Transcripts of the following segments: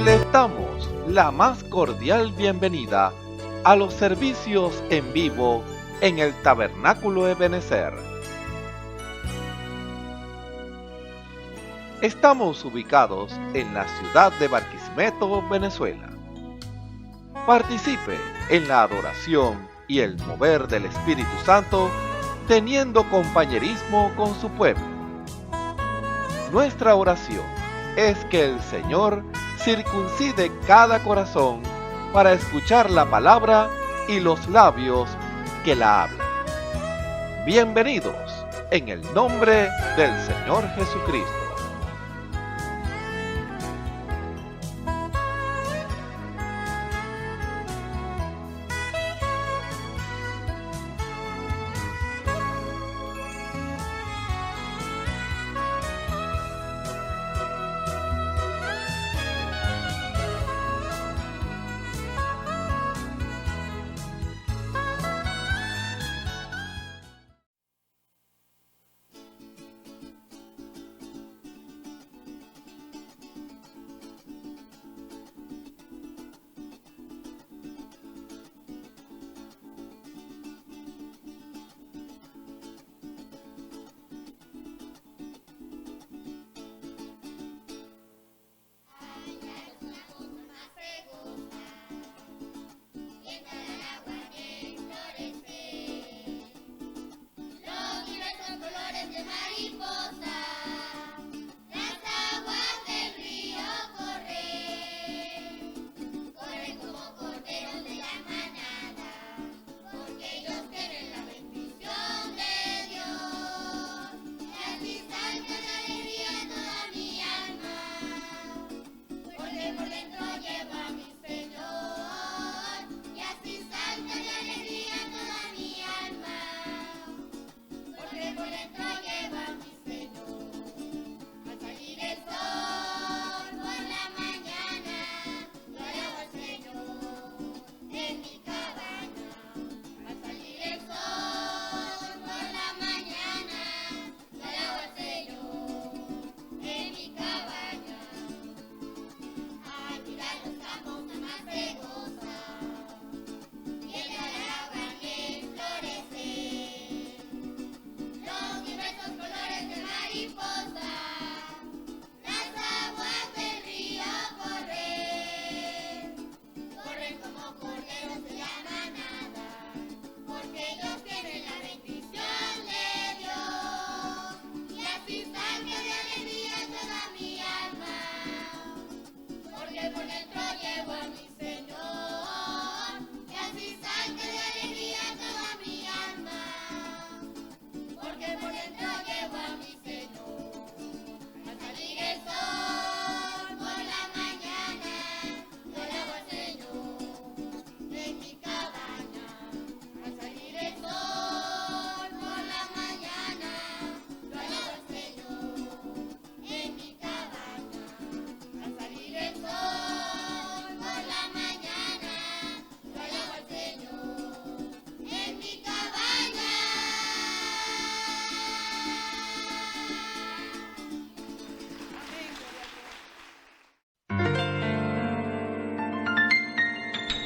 Les damos la más cordial bienvenida a los servicios en vivo en el Tabernáculo Ebenezer. Estamos ubicados en la ciudad de Barquisimeto, Venezuela. Participe en la adoración y el mover del Espíritu Santo, teniendo compañerismo con su pueblo. Nuestra oración es que el Señor circuncide cada corazón para escuchar la palabra y los labios que la hablan. Bienvenidos en el nombre del Señor Jesucristo.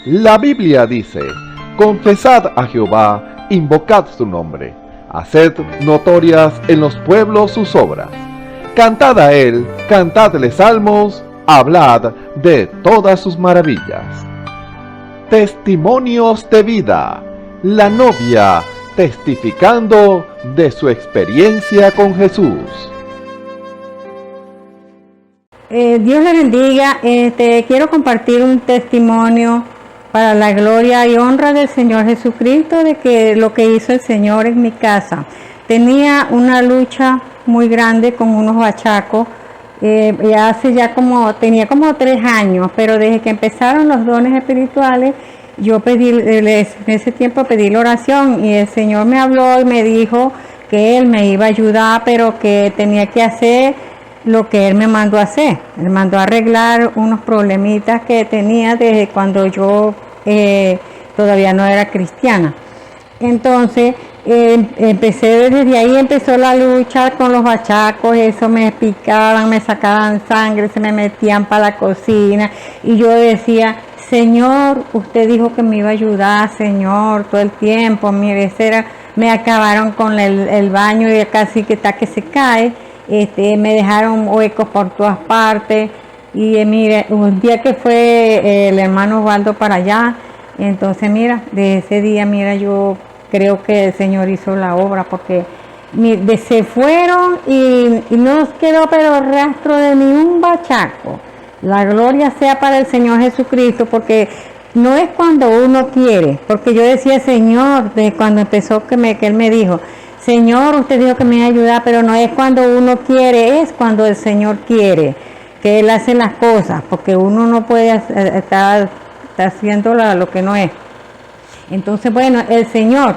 La Biblia dice: confesad a Jehová, invocad su nombre, haced notorias en los pueblos sus obras. Cantad a él, cantadle salmos, hablad de todas sus maravillas. Testimonios de vida. La novia testificando de su experiencia con Jesús. Dios le bendiga. Quiero compartir un testimonio para la gloria y honra del Señor Jesucristo, de que lo que hizo el Señor en mi casa. Tenía una lucha muy grande con unos bachacos, tenía como 3 años, pero desde que empezaron los dones espirituales, yo en ese tiempo pedí la oración y el Señor me habló y me dijo que Él me iba a ayudar, pero que tenía que hacer lo que Él me mandó a hacer. Él mandó a arreglar unos problemitas que tenía desde cuando yo todavía no era cristiana. Entonces Empecé desde ahí, empezó la lucha con los bachacos, eso me picaban, me sacaban sangre, se me metían para la cocina y yo decía, Señor, usted dijo que me iba a ayudar, Señor, todo el tiempo, mire, me acabaron con el baño y casi que está que se cae, me dejaron huecos por todas partes y mire, un día que fue el hermano Osvaldo para allá, entonces mira, de ese día, mira, yo creo que el Señor hizo la obra porque se fueron y no nos quedó pero rastro de ni un bachaco. La gloria sea para el Señor Jesucristo porque no es cuando uno quiere, porque yo decía Señor, de cuando empezó que Él me dijo, Señor, usted dijo que me iba a ayudar, pero no es cuando uno quiere, es cuando el Señor quiere, que Él hace las cosas, porque uno no puede estar haciendo lo que no es. Entonces, bueno, el Señor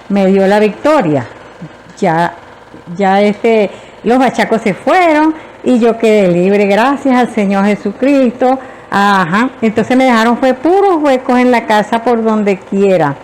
me dio la victoria. Ya los bachacos se fueron y yo quedé libre gracias al Señor Jesucristo. Ajá. Entonces me dejaron fue puros huecos en la casa por donde quiera.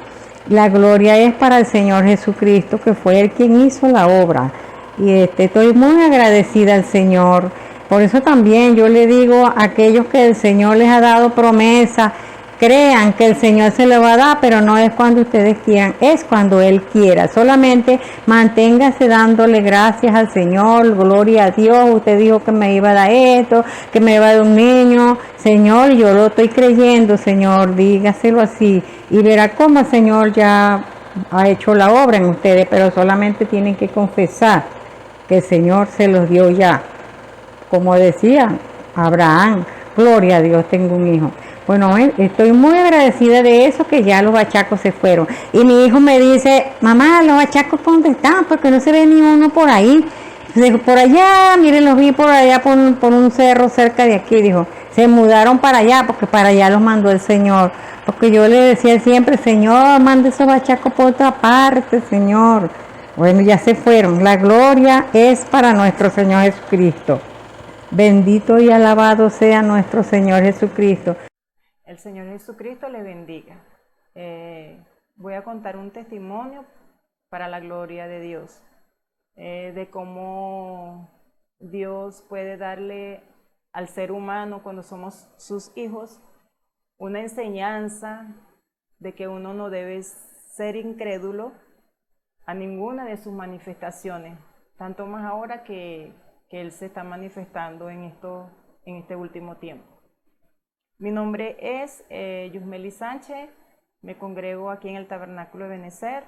La gloria es para el Señor Jesucristo, que fue el quien hizo la obra. Y estoy muy agradecida al Señor. Por eso también yo le digo a aquellos que el Señor les ha dado promesa, crean que el Señor se lo va a dar, pero no es cuando ustedes quieran, es cuando Él quiera. Solamente manténgase dándole gracias al Señor, gloria a Dios. Usted dijo que me iba a dar esto, que me iba a dar un niño. Señor, yo lo estoy creyendo, Señor, dígaselo así. Y verá cómo el Señor ya ha hecho la obra en ustedes, pero solamente tienen que confesar que el Señor se los dio ya. Como decía Abraham, gloria a Dios, tengo un hijo. Bueno, estoy muy agradecida de eso, que ya los bachacos se fueron. Y mi hijo me dice, mamá, ¿los bachacos por dónde están? Porque no se ve ni uno por ahí. Dijo, por allá, miren, los vi por allá, por un cerro cerca de aquí. Dijo, se mudaron para allá, porque para allá los mandó el Señor. Porque yo le decía siempre, Señor, mande esos bachacos por otra parte, Señor. Bueno, ya se fueron. La gloria es para nuestro Señor Jesucristo. Bendito y alabado sea nuestro Señor Jesucristo. El Señor Jesucristo le bendiga. Voy a contar un testimonio para la gloria de Dios, de cómo Dios puede darle al ser humano, cuando somos sus hijos, una enseñanza de que uno no debe ser incrédulo a ninguna de sus manifestaciones, tanto más ahora que Él se está manifestando en este último tiempo. Mi nombre es Yusmeli Sánchez, me congrego aquí en el Tabernáculo de Benecer,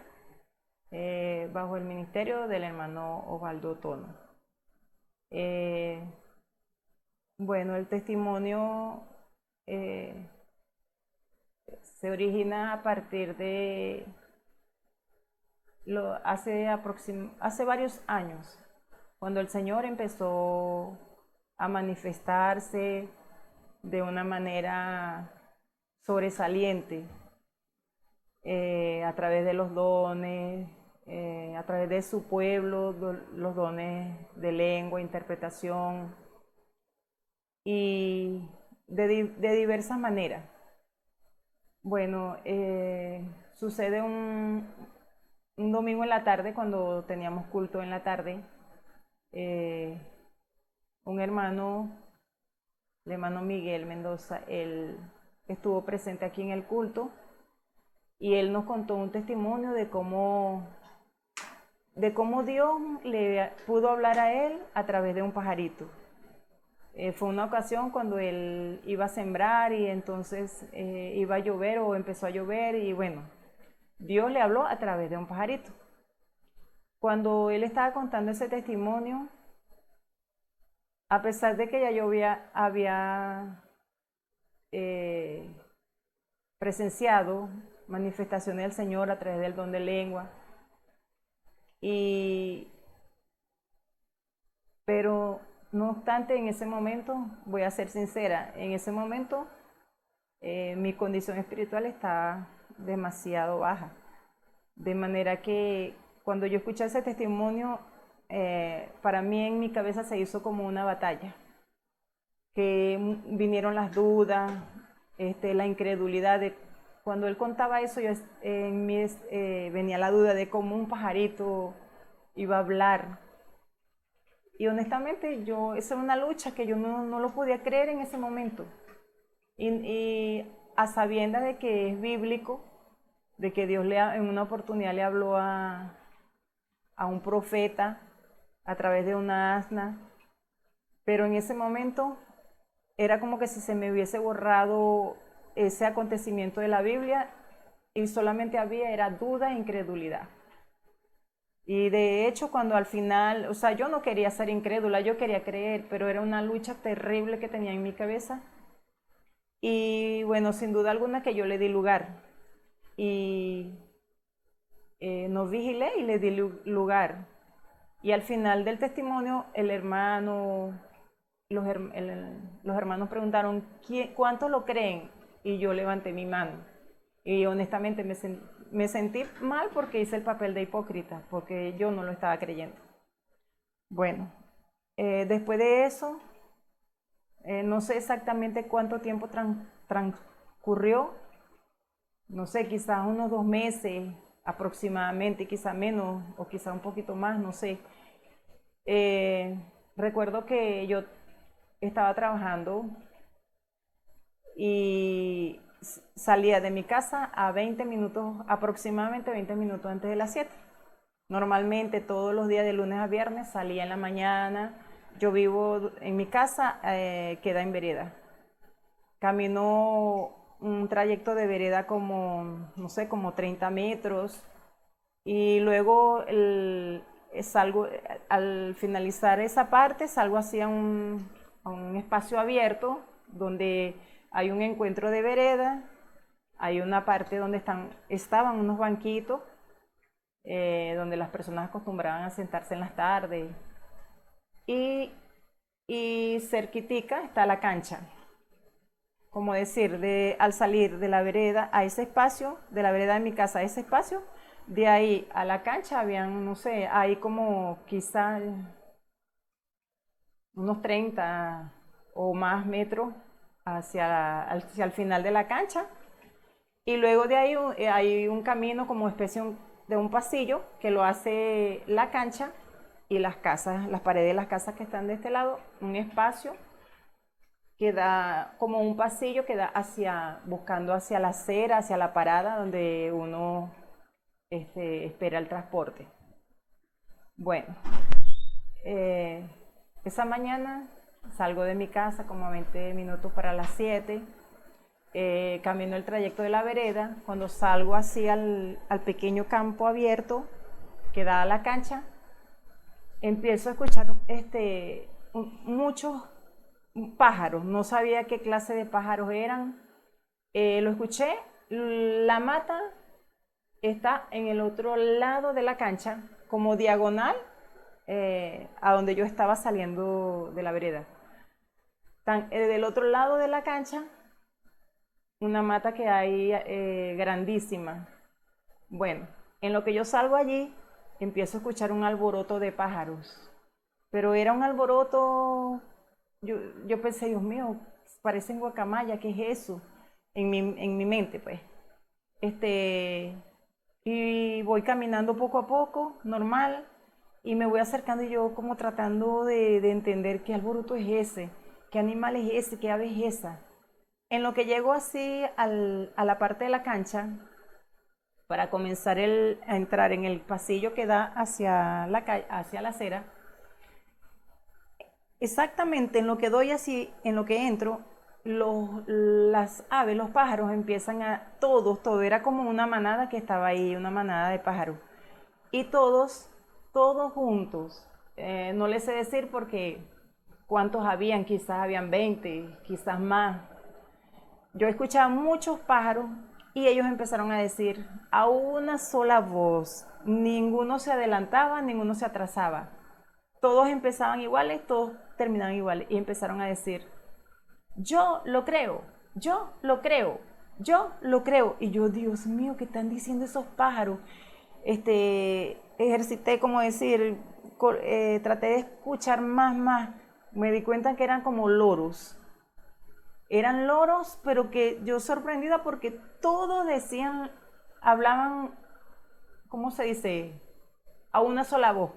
bajo el ministerio del hermano Osvaldo Tono. Bueno, el testimonio se origina a partir de hace varios años, cuando el Señor empezó a manifestarse de una manera sobresaliente, a través de los dones, a través de su pueblo, los dones de lengua, interpretación, y de diversas maneras. Bueno, sucede un domingo en la tarde, cuando teníamos culto en la tarde, un hermano, el hermano Miguel Mendoza, él estuvo presente aquí en el culto y él nos contó un testimonio de cómo Dios le pudo hablar a él a través de un pajarito. Fue una ocasión cuando él iba a sembrar y entonces iba a llover o empezó a llover y bueno, Dios le habló a través de un pajarito. Cuando él estaba contando ese testimonio, a pesar de que ya yo había presenciado manifestaciones del Señor a través del don de lengua, pero no obstante, en ese momento, voy a ser sincera, en ese momento mi condición espiritual estaba demasiado baja, de manera que cuando yo escuché ese testimonio, para mí en mi cabeza se hizo como una batalla, que vinieron las dudas, la incredulidad de cuando él contaba eso, en mí venía la duda de cómo un pajarito iba a hablar. Y honestamente, esa era una lucha que yo no lo podía creer en ese momento. Y a sabiendas de que es bíblico, de que Dios en una oportunidad le habló a un profeta a través de una asna, pero en ese momento era como que si se me hubiese borrado ese acontecimiento de la Biblia y solamente era duda e incredulidad. Y de hecho, cuando al final, o sea, yo no quería ser incrédula, yo quería creer, pero era una lucha terrible que tenía en mi cabeza. Y bueno, sin duda alguna que yo le di lugar. Y no vigilé y le di lugar. Y al final del testimonio, los hermanos preguntaron, ¿cuántos lo creen? Y yo levanté mi mano. Y honestamente me sentí mal porque hice el papel de hipócrita, porque yo no lo estaba creyendo. Bueno, después de eso, no sé exactamente cuánto tiempo transcurrió, no sé, quizás unos 2 meses aproximadamente, quizá menos o quizá un poquito más, no sé. Recuerdo que yo estaba trabajando y salía de mi casa a 20 minutos, aproximadamente 20 minutos antes de las 7. Normalmente todos los días de lunes a viernes salía en la mañana. Yo vivo en mi casa, queda en vereda. Camino un trayecto de vereda como, no sé, como 30 metros. Y luego salgo, al finalizar esa parte, salgo hacia un espacio abierto donde hay un encuentro de vereda, hay una parte donde estaban unos banquitos, donde las personas acostumbraban a sentarse en las tardes. Y cerquitica está la cancha. Como decir, al salir de la vereda a ese espacio, de la vereda de mi casa a ese espacio, de ahí a la cancha habían, no sé, hay como quizás unos 30 o más metros hacia el final de la cancha. Y luego de ahí hay un camino como especie de un pasillo que lo hace la cancha y las casas, las paredes de las casas que están de este lado, un espacio que da como un pasillo que da buscando hacia la acera, hacia la parada donde uno espera el transporte. Bueno, esa mañana salgo de mi casa como a 20 minutos para las 7, camino el trayecto de la vereda. Cuando salgo así al pequeño campo abierto que da a la cancha, empiezo a escuchar muchos pájaros. No sabía qué clase de pájaros eran. Lo escuché. La mata está en el otro lado de la cancha, como diagonal a donde yo estaba saliendo de la vereda. Del otro lado de la cancha, una mata que hay grandísima. Bueno, en lo que yo salgo allí, empiezo a escuchar un alboroto de pájaros. Pero era un alboroto, yo pensé, Dios mío, parecen guacamaya, ¿qué es eso? En mi mente, pues. Y voy caminando poco a poco, normal, y me voy acercando y yo como tratando de entender qué alboroto es ese, qué animal es ese, qué ave es esa. En lo que llego así a la parte de la cancha, para comenzar a entrar en el pasillo que da hacia la acera, exactamente en lo que doy así, en lo que entro, las aves, los pájaros empiezan todo era como una manada que estaba ahí, una manada de pájaros. Y todos juntos. No les sé decir porque cuántos habían, quizás habían 20, quizás más. Yo escuchaba muchos pájaros y ellos empezaron a decir a una sola voz. Ninguno se adelantaba, ninguno se atrasaba. Todos empezaban iguales, todos terminaban iguales. Y empezaron a decir, yo lo creo, yo lo creo, yo lo creo. Y yo, Dios mío, ¿qué están diciendo esos pájaros? Ejercité, como decir, traté de escuchar más. Me di cuenta que eran como loros. Eran loros, pero que yo sorprendida porque todos decían, hablaban, ¿cómo se dice? A una sola voz.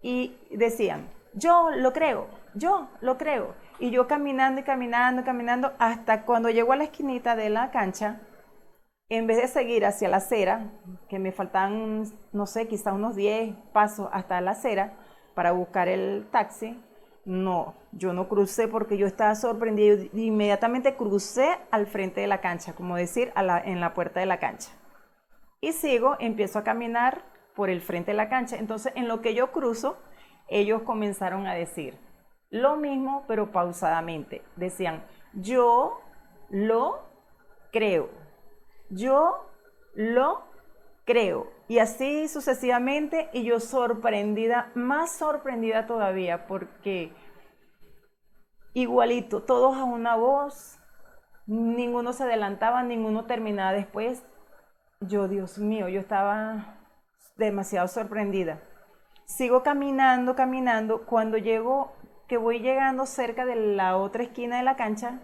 Y decían, yo lo creo, yo lo creo. Y yo caminando y caminando y caminando hasta cuando llego a la esquinita de la cancha, en vez de seguir hacia la acera, que me faltaban, no sé, quizá unos 10 pasos hasta la acera para buscar el taxi, no, yo no crucé porque yo estaba sorprendida. Inmediatamente crucé al frente de la cancha, como decir, en la puerta de la cancha. Y sigo, empiezo a caminar por el frente de la cancha. Entonces, en lo que yo cruzo, ellos comenzaron a decir lo mismo, pero pausadamente. Decían, yo lo creo. Yo lo creo. Y así sucesivamente, y yo sorprendida, más sorprendida todavía, porque igualito, todos a una voz, ninguno se adelantaba, ninguno terminaba después. Yo, Dios mío, yo estaba demasiado sorprendida. Sigo caminando, caminando. Cuando llego, que voy llegando cerca de la otra esquina de la cancha,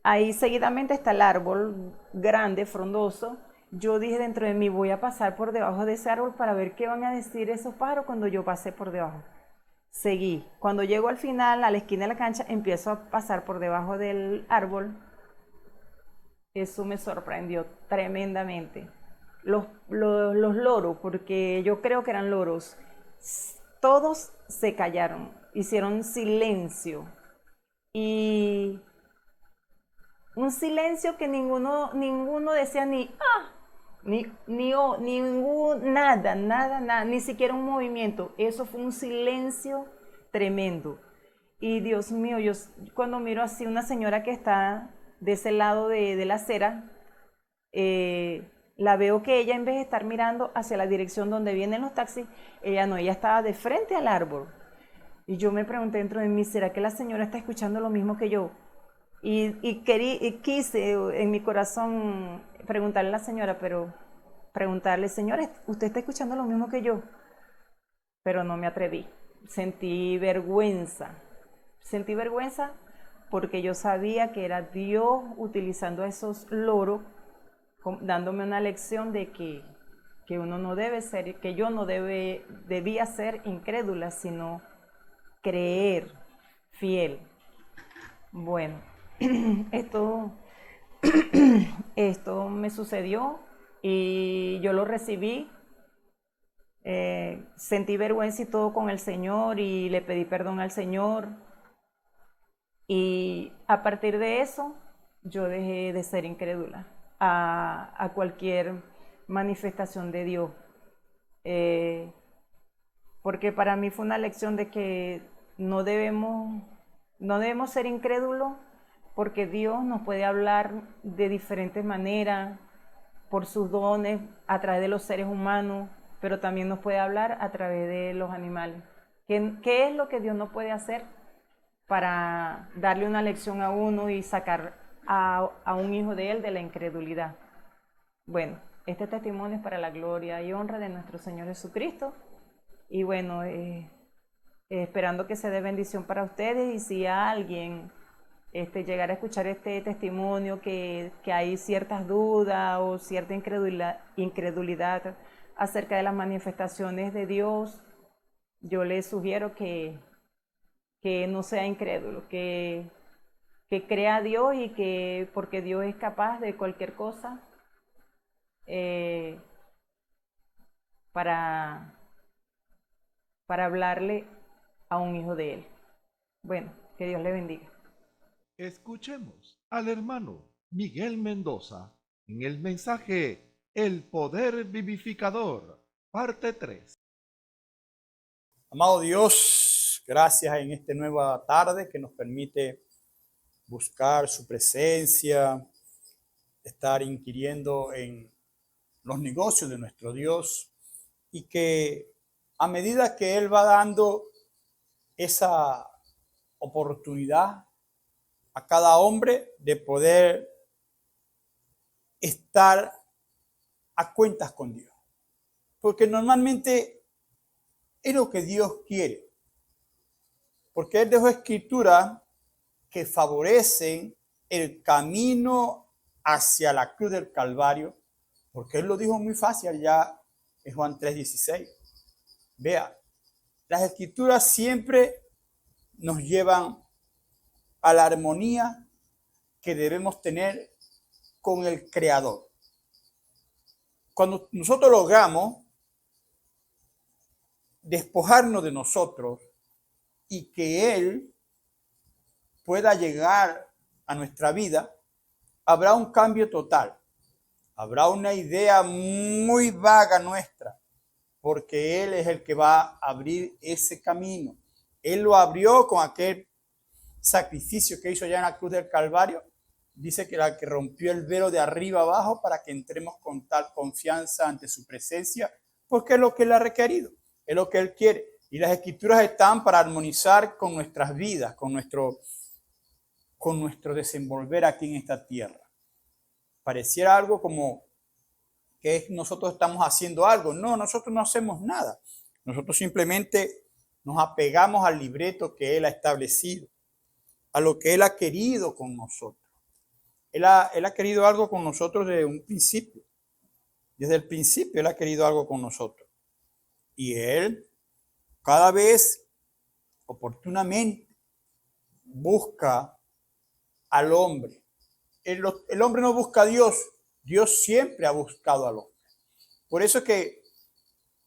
ahí seguidamente está el árbol grande, frondoso. Yo dije dentro de mí, voy a pasar por debajo de ese árbol para ver qué van a decir esos pájaros cuando yo pase por debajo. Seguí. Cuando llego al final, a la esquina de la cancha, empiezo a pasar por debajo del árbol. Eso me sorprendió tremendamente. Los loros, porque yo creo que eran loros, todos se callaron, hicieron silencio. Y un silencio que ninguno decía ni ah, ni oh, nada, nada, nada, ni siquiera un movimiento. Eso fue un silencio tremendo. Y Dios mío, yo cuando miro así una señora que está de ese lado de la acera, la veo que ella en vez de estar mirando hacia la dirección donde vienen los taxis, ella estaba de frente al árbol. Y yo me pregunté dentro de mí, ¿será que la señora está escuchando lo mismo que yo? Y quise en mi corazón preguntarle a la señora, pero preguntarle, señora, ¿usted está escuchando lo mismo que yo? Pero no me atreví. Sentí vergüenza porque yo sabía que era Dios utilizando a esos loros, dándome una lección de que uno no debe ser, que yo no debía ser incrédula, sino creer, fiel. Bueno, esto, esto me sucedió y yo lo recibí. Sentí vergüenza y todo con el Señor y le pedí perdón al Señor. Y a partir de eso, yo dejé de ser incrédula a cualquier manifestación de Dios. Porque para mí fue una lección de que no debemos ser incrédulos, porque Dios nos puede hablar de diferentes maneras, por sus dones, a través de los seres humanos, pero también nos puede hablar a través de los animales. ¿Qué es lo que Dios no puede hacer para darle una lección a uno y sacar a un hijo de él de la incredulidad? Bueno, este testimonio es para la gloria y honra de nuestro Señor Jesucristo. Y bueno, esperando que se dé bendición para ustedes, y si alguien llegara a escuchar este testimonio, que hay ciertas dudas o cierta incredulidad acerca de las manifestaciones de Dios, yo les sugiero que no sea incrédulo, que crea a Dios, y que porque Dios es capaz de cualquier cosa para hablarle a un hijo de él. Bueno, que Dios le bendiga. Escuchemos al hermano Miguel Mendoza en el mensaje El Poder Vivificador, parte 3. Amado Dios, gracias en esta nueva tarde que nos permite buscar su presencia, estar inquiriendo en los negocios de nuestro Dios, y que a medida que Él va dando esa oportunidad a cada hombre de poder estar a cuentas con Dios. Porque normalmente es lo que Dios quiere. Porque Él dejó escritura que favorecen el camino hacia la cruz del Calvario, porque Él lo dijo muy fácil ya en Juan 3:16. Vea, las Escrituras siempre nos llevan a la armonía que debemos tener con el Creador. Cuando nosotros logramos despojarnos de nosotros y que Él pueda llegar a nuestra vida, habrá un cambio total. Habrá una idea muy vaga nuestra, porque Él es el que va a abrir ese camino. Él lo abrió con aquel sacrificio que hizo ya en la cruz del Calvario. Dice que la que rompió el velo de arriba abajo para que entremos con tal confianza ante su presencia, porque es lo que Él ha requerido, es lo que Él quiere. Y las Escrituras están para armonizar con nuestras vidas, con nuestro desenvolver aquí en esta tierra. Pareciera algo como que nosotros estamos haciendo algo. No, nosotros no hacemos nada. Nosotros simplemente nos apegamos al libreto que Él ha establecido, a lo que Él ha querido con nosotros. Él ha querido algo con nosotros desde un principio. Desde el principio Él ha querido algo con nosotros. Y Él cada vez oportunamente busca al hombre. El hombre no busca a Dios. Dios siempre ha buscado al hombre. Por eso es que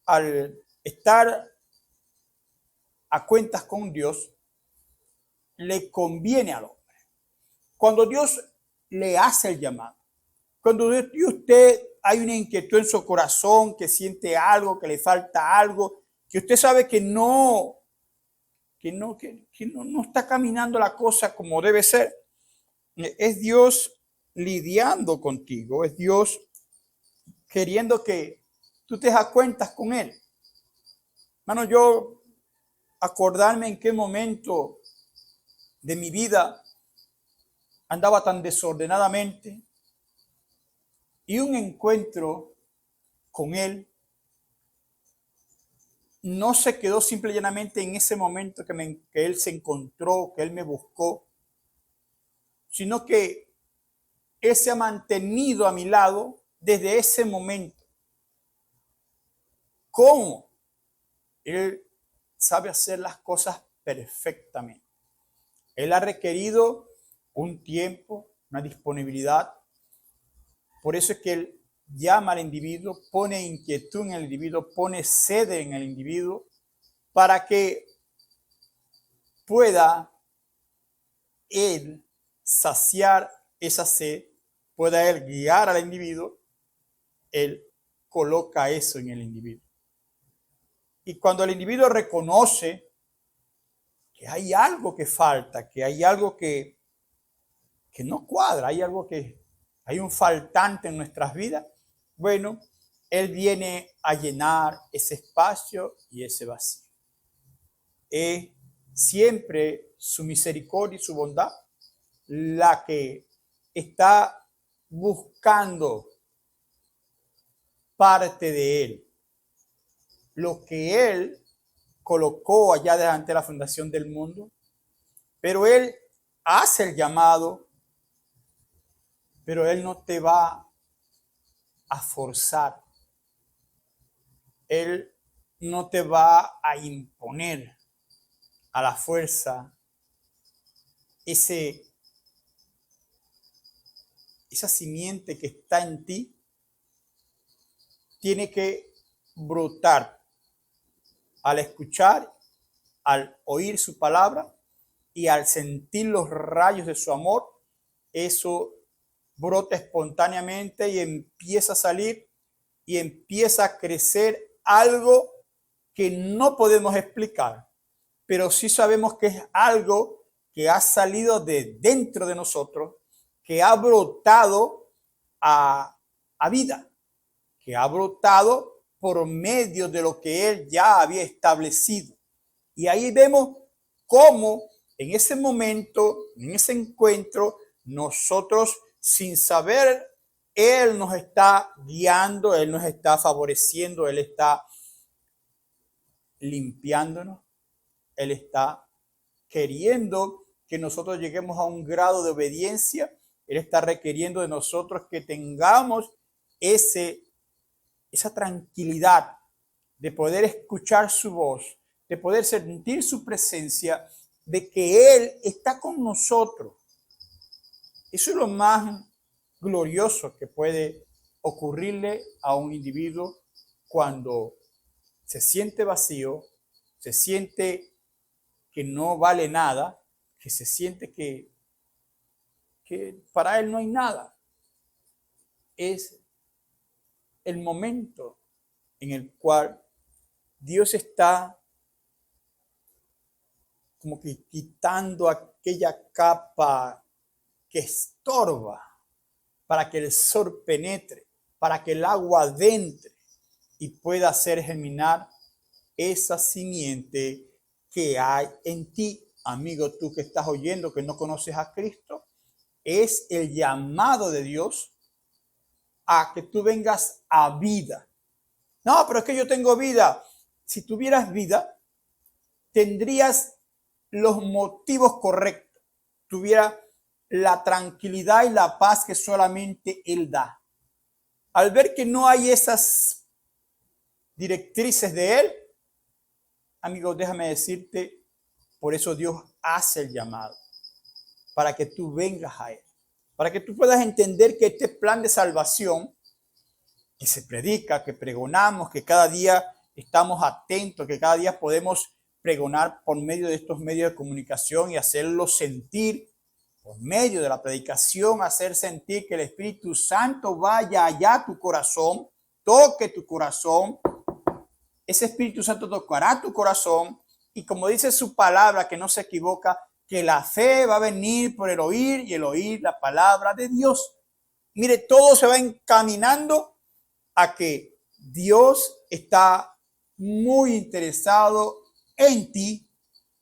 al estar a cuentas con Dios, le conviene al hombre. Cuando Dios le hace el llamado, cuando usted hay una inquietud en su corazón, que siente algo, que le falta algo, que usted sabe que no está caminando la cosa como debe ser, es Dios lidiando contigo, es Dios queriendo que tú te das cuentas con Él. Hermano, yo acordarme en qué momento de mi vida andaba tan desordenadamente y un encuentro con Él no se quedó simple y llanamente en ese momento que Él se encontró, que Él me buscó, sino que Él se ha mantenido a mi lado desde ese momento. ¿Cómo? Él sabe hacer las cosas perfectamente. Él ha requerido un tiempo, una disponibilidad. Por eso es que Él llama al individuo, pone inquietud en el individuo, pone sed en el individuo, para que pueda Él saciar esa sed, pueda Él guiar al individuo. Él coloca eso en el individuo. Y cuando el individuo reconoce que hay algo que falta, que hay algo que no cuadra, hay un faltante en nuestras vidas, bueno, Él viene a llenar ese espacio y ese vacío. Es siempre su misericordia y su bondad la que está buscando parte de Él. Lo que Él colocó allá delante de la fundación del mundo, pero Él hace el llamado, pero Él no te va a forzar. Él no te va a imponer a la fuerza esa simiente que está en ti. Tiene que brotar al escuchar, al oír su palabra y al sentir los rayos de su amor. Eso brota espontáneamente y empieza a salir y empieza a crecer algo que no podemos explicar, pero sí sabemos que es algo que ha salido de dentro de nosotros, que ha brotado a vida, que ha brotado por medio de lo que Él ya había establecido. Y ahí vemos cómo en ese momento, en ese encuentro, nosotros sin saber, Él nos está guiando, Él nos está favoreciendo, Él está limpiándonos, Él está queriendo que nosotros lleguemos a un grado de obediencia. Él está requiriendo de nosotros que tengamos esa tranquilidad de poder escuchar su voz, de poder sentir su presencia, de que Él está con nosotros. Eso es lo más glorioso que puede ocurrirle a un individuo cuando se siente vacío, se siente que no vale nada, que se siente que para él no hay nada. Es el momento en el cual Dios está como que quitando aquella capa que estorba para que el sol penetre, para que el agua adentre y pueda hacer germinar esa simiente que hay en ti. Amigo, tú que estás oyendo, que no conoces a Cristo, es el llamado de Dios a que tú vengas a vida. No, pero es que yo tengo vida. Si tuvieras vida, tendrías los motivos correctos, tuviera la tranquilidad y la paz que solamente Él da. Al ver que no hay esas directrices de Él, amigo, déjame decirte, por eso Dios hace el llamado, para que tú vengas a Él, para que tú puedas entender que este plan de salvación que se predica, que pregonamos, que cada día estamos atentos, que cada día podemos pregonar por medio de estos medios de comunicación y hacerlo sentir, por medio de la predicación, hacer sentir que el Espíritu Santo vaya allá a tu corazón, toque tu corazón. Ese Espíritu Santo tocará tu corazón y como dice su palabra, que no se equivoca, que la fe va a venir por el oír y el oír la palabra de Dios. Mire, todo se va encaminando a que Dios está muy interesado en ti,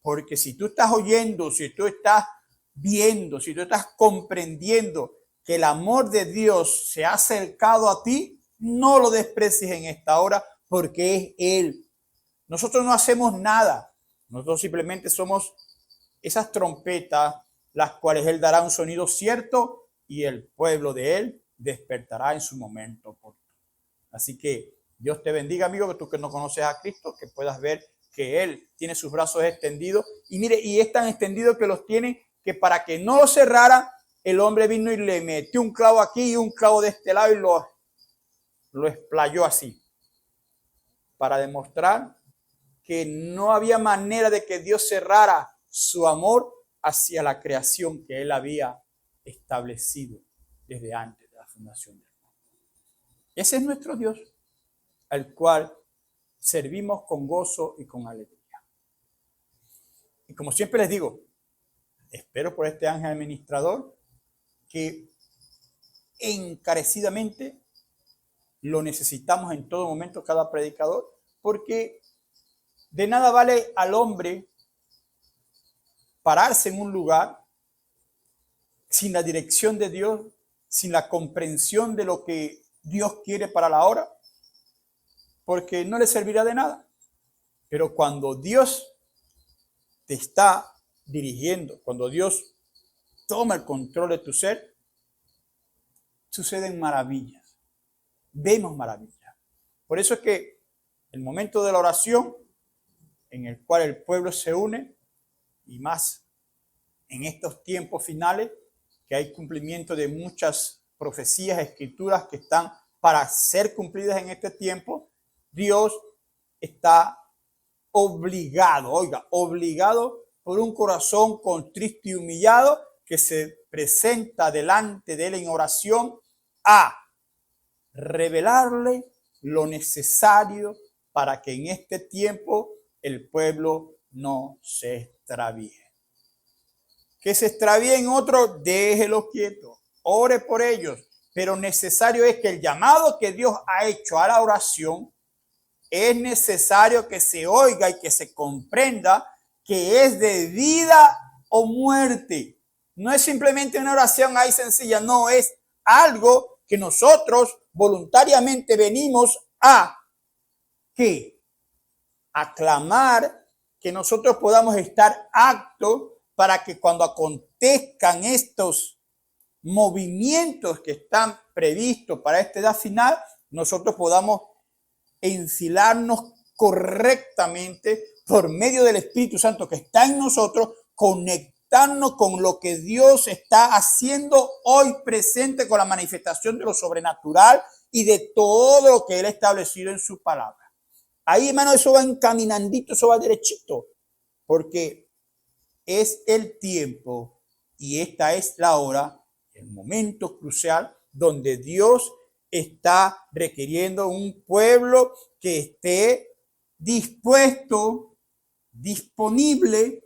porque si tú estás oyendo, si tú estás viendo, si tú estás comprendiendo que el amor de Dios se ha acercado a ti, no lo desprecies en esta hora, porque es Él. Nosotros no hacemos nada, nosotros simplemente somos esas trompetas, las cuales Él dará un sonido cierto y el pueblo de Él despertará en su momento oportuno. Así que Dios te bendiga, amigo, que tú que no conoces a Cristo, que puedas ver que Él tiene sus brazos extendidos. Y mire, y es tan extendido que los tiene, que para que no lo cerrara, el hombre vino y le metió un clavo aquí y un clavo de este lado y lo explayó así, para demostrar que no había manera de que Dios cerrara su amor hacia la creación que Él había establecido desde antes de la fundación del mundo. Ese es nuestro Dios, al cual servimos con gozo y con alegría. Y como siempre les digo, espero por este ángel administrador que encarecidamente lo necesitamos en todo momento, cada predicador, porque de nada vale al hombre pararse en un lugar sin la dirección de Dios, sin la comprensión de lo que Dios quiere para la hora, porque no le servirá de nada. Pero cuando Dios te está dirigiendo, cuando Dios toma el control de tu ser, suceden maravillas, vemos maravillas. Por eso es que el momento de la oración, en el cual el pueblo se une, y más en estos tiempos finales, que hay cumplimiento de muchas profecías, escrituras que están para ser cumplidas en este tiempo, Dios está obligado por un corazón contrito y humillado que se presenta delante de Él en oración a revelarle lo necesario para que en este tiempo el pueblo no se extravíe. Que se extravíen otros, déjelo quieto, ore por ellos, pero necesario es que el llamado que Dios ha hecho a la oración, es necesario que se oiga y que se comprenda que es de vida o muerte. No es simplemente una oración ahí sencilla, no, es algo que nosotros voluntariamente venimos a ¿qué? A clamar, que nosotros podamos estar aptos para que cuando acontezcan estos movimientos que están previstos para esta edad final, nosotros podamos enfilarnos correctamente por medio del Espíritu Santo que está en nosotros, conectarnos con lo que Dios está haciendo hoy presente con la manifestación de lo sobrenatural y de todo lo que Él ha establecido en su palabra. Ahí, hermano, eso va encaminandito, eso va derechito, porque es el tiempo y esta es la hora, el momento crucial donde Dios está requiriendo un pueblo que esté dispuesto, disponible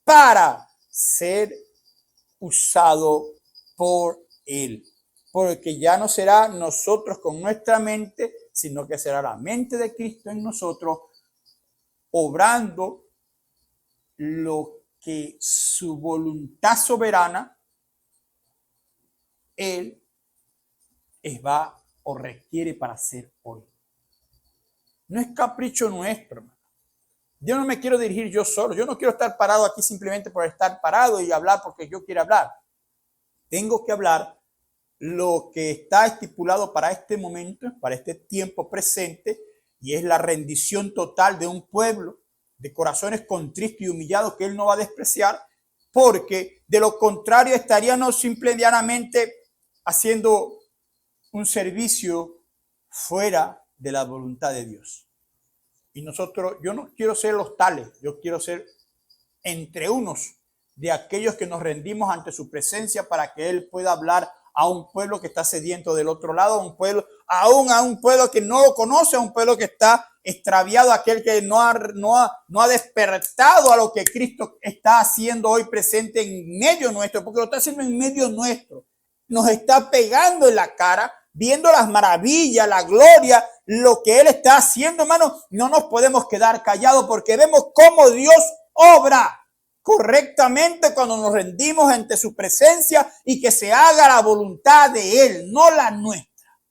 para ser usado por Él. Porque ya no será nosotros con nuestra mente, sino que será la mente de Cristo en nosotros, obrando lo que su voluntad soberana Él va o requiere para hacer hoy. No es capricho nuestro, hermano. Yo no me quiero dirigir yo solo. Yo no quiero estar parado aquí simplemente por estar parado y hablar porque yo quiero hablar. Tengo que hablar lo que está estipulado para este momento, para este tiempo presente, y es la rendición total de un pueblo de corazones contristos y humillados que Él no va a despreciar, porque de lo contrario estaríamos simplemente haciendo un servicio fuera de la voluntad de Dios. Y nosotros, yo no quiero ser los tales, yo quiero ser entre unos de aquellos que nos rendimos ante su presencia para que Él pueda hablar a un pueblo que está sediento del otro lado, a un pueblo, aún a un pueblo que no lo conoce, a un pueblo que está extraviado, aquel que no ha despertado a lo que Cristo está haciendo hoy presente en medio nuestro, porque lo está haciendo en medio nuestro. Nos está pegando en la cara, viendo las maravillas, la gloria, lo que Él está haciendo, hermano. No nos podemos quedar callados porque vemos cómo Dios obra correctamente cuando nos rendimos ante su presencia y que se haga la voluntad de Él, no la nuestra.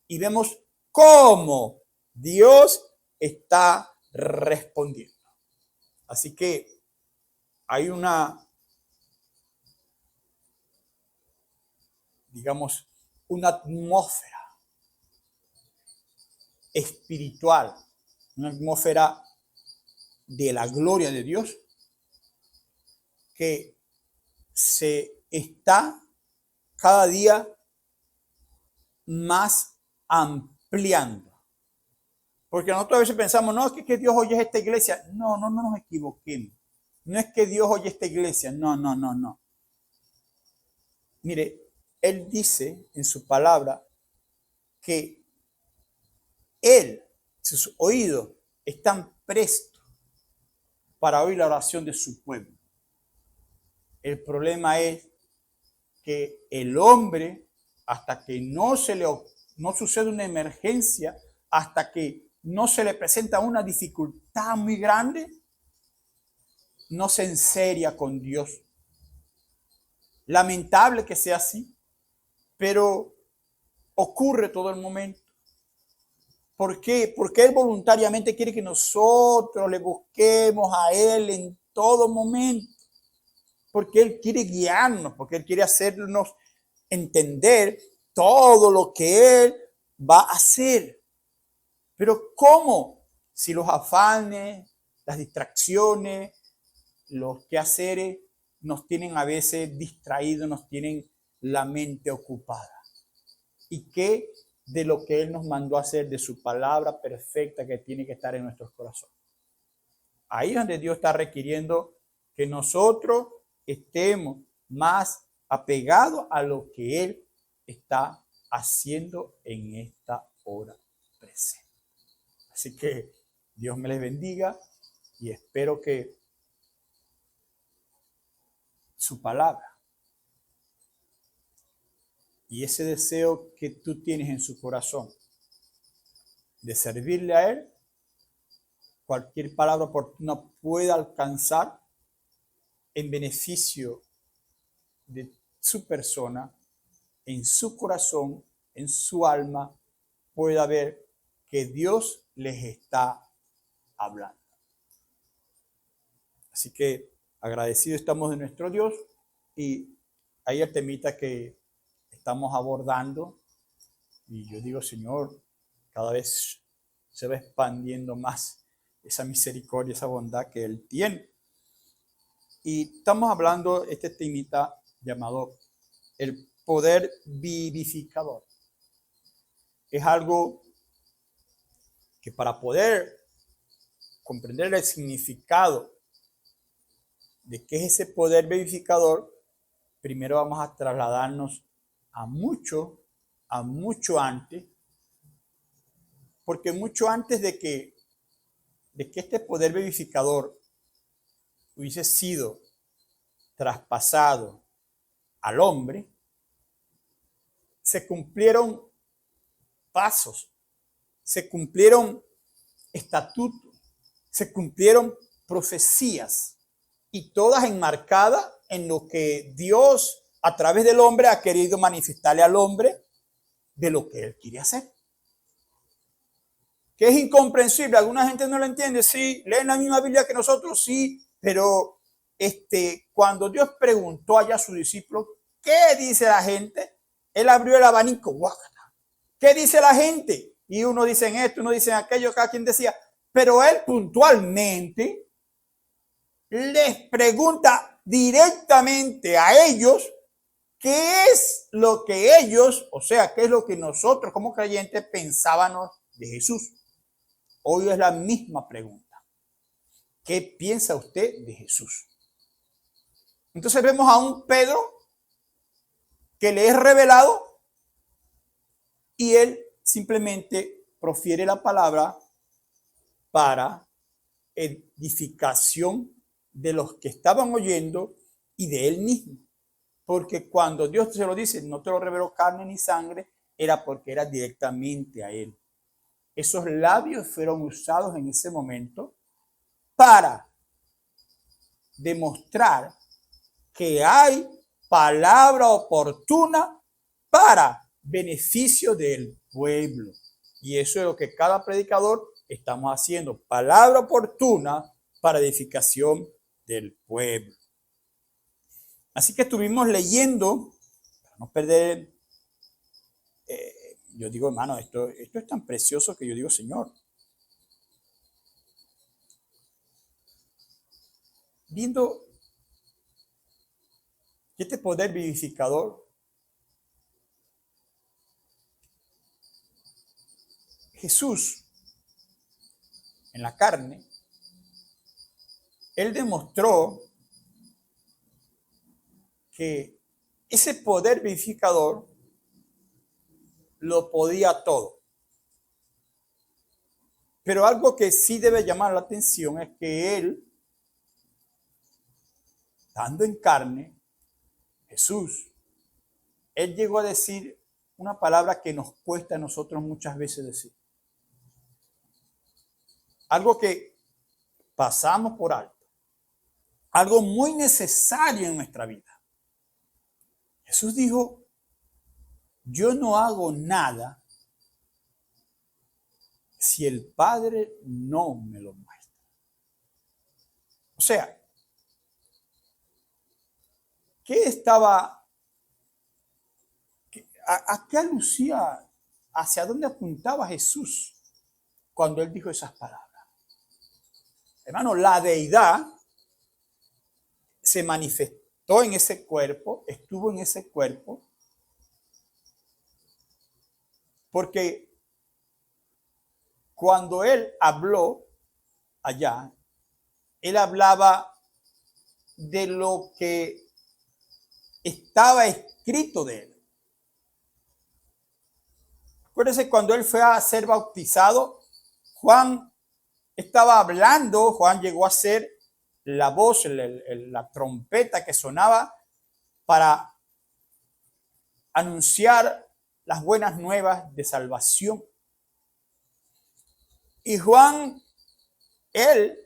Y vemos cómo Dios está respondiendo. Así que hay una, digamos, una atmósfera espiritual, una atmósfera de la gloria de Dios que se está cada día más ampliando. Porque nosotros a veces pensamos, no, es que Dios oye esta iglesia. No nos equivoquemos. No es que Dios oye esta iglesia. No. Mire, Él dice en su palabra que Él, sus oídos, están prestos para oír la oración de su pueblo. El problema es que el hombre, hasta que no sucede una emergencia, hasta que no se le presenta una dificultad muy grande, no se enseria con Dios. Lamentable que sea así, pero ocurre todo el momento. ¿Por qué? Porque Él voluntariamente quiere que nosotros le busquemos a Él en todo momento. Porque Él quiere guiarnos, porque Él quiere hacernos entender todo lo que Él va a hacer. Pero ¿cómo? Si los afanes, las distracciones, los quehaceres nos tienen a veces distraídos, nos tienen la mente ocupada. ¿Y qué de lo que Él nos mandó a hacer, de su palabra perfecta que tiene que estar en nuestros corazones? Ahí es donde Dios está requiriendo que nosotros estemos más apegados a lo que Él está haciendo en esta hora presente. Así que Dios me les bendiga y espero que su palabra y ese deseo que tú tienes en su corazón de servirle a Él, cualquier palabra oportuna pueda alcanzar en beneficio de su persona, en su corazón, en su alma, pueda ver que Dios les está hablando. Así que agradecidos estamos de nuestro Dios y hay el temita que estamos abordando y yo digo, Señor, cada vez se va expandiendo más esa misericordia, esa bondad que Él tiene. Y estamos hablando de este temita llamado el poder vivificador. Es algo que para poder comprender el significado de qué es ese poder vivificador, primero vamos a trasladarnos a mucho antes, porque mucho antes de que este poder vivificador hubiese sido traspasado al hombre, se cumplieron pasos, se cumplieron estatutos, se cumplieron profecías y todas enmarcadas en lo que Dios a través del hombre ha querido manifestarle al hombre de lo que Él quiere hacer. Que es incomprensible, alguna gente no lo entiende, sí, leen la misma Biblia que nosotros, sí, pero cuando Dios preguntó allá a sus discípulos, ¿qué dice la gente? Él abrió el abanico, ¡guácata! ¿Qué dice la gente? Y uno dice esto, uno dice aquello, cada quien decía, pero Él puntualmente les pregunta directamente a ellos qué es lo que ellos, o sea, qué es lo que nosotros como creyentes pensábamos de Jesús. Hoy es la misma pregunta. ¿Qué piensa usted de Jesús? Entonces vemos a un Pedro que le es revelado y él simplemente profiere la palabra para edificación de los que estaban oyendo y de él mismo. Porque cuando Dios se lo dice, no te lo reveló carne ni sangre, era porque era directamente a él. Esos labios fueron usados en ese momento para demostrar que hay palabra oportuna para beneficio del pueblo. Y eso es lo que cada predicador estamos haciendo. Palabra oportuna para edificación del pueblo. Así que estuvimos leyendo, para no perder, yo digo, hermano, esto es tan precioso que yo digo, Señor, viendo este poder vivificador, Jesús, en la carne, Él demostró que ese poder vivificador lo podía todo. Pero algo que sí debe llamar la atención es que Él, estando en carne, Jesús, Él llegó a decir una palabra que nos cuesta a nosotros muchas veces decir. Algo que pasamos por alto. Algo muy necesario en nuestra vida. Jesús dijo, yo no hago nada si el Padre no me lo muestra. O sea, ¿a qué alucía? ¿Hacia dónde apuntaba Jesús cuando Él dijo esas palabras? Hermano, la deidad se manifestó en ese cuerpo, estuvo en ese cuerpo, porque cuando Él habló allá, Él hablaba de lo que estaba escrito de Él. Acuérdense cuando Él fue a ser bautizado, Juan estaba hablando, Juan llegó a ser la voz, la trompeta que sonaba para anunciar las buenas nuevas de salvación. Y Juan, él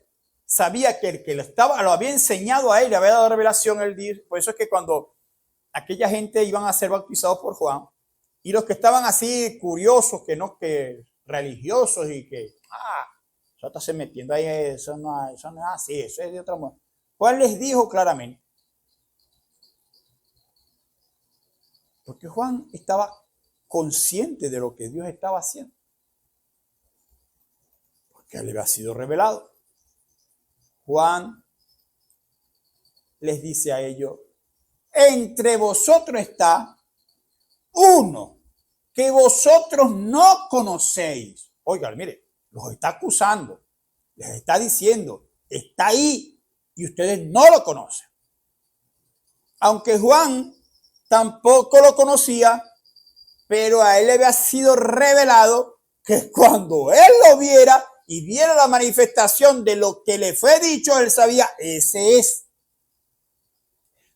sabía que el que lo había enseñado a él, le había dado revelación, él dijo, por eso es que cuando aquella gente iban a ser bautizados por Juan, y los que estaban así curiosos, que religiosos y que, eso está se metiendo ahí, eso no es así, eso es de otra manera. Juan les dijo claramente, porque Juan estaba consciente de lo que Dios estaba haciendo, porque le había sido revelado. Juan les dice a ellos, entre vosotros está uno que vosotros no conocéis. Oigan, mire, los está acusando, les está diciendo, está ahí y ustedes no lo conocen. Aunque Juan tampoco lo conocía, pero a él le había sido revelado que cuando él lo viera y viera la manifestación de lo que le fue dicho, él sabía, ese es.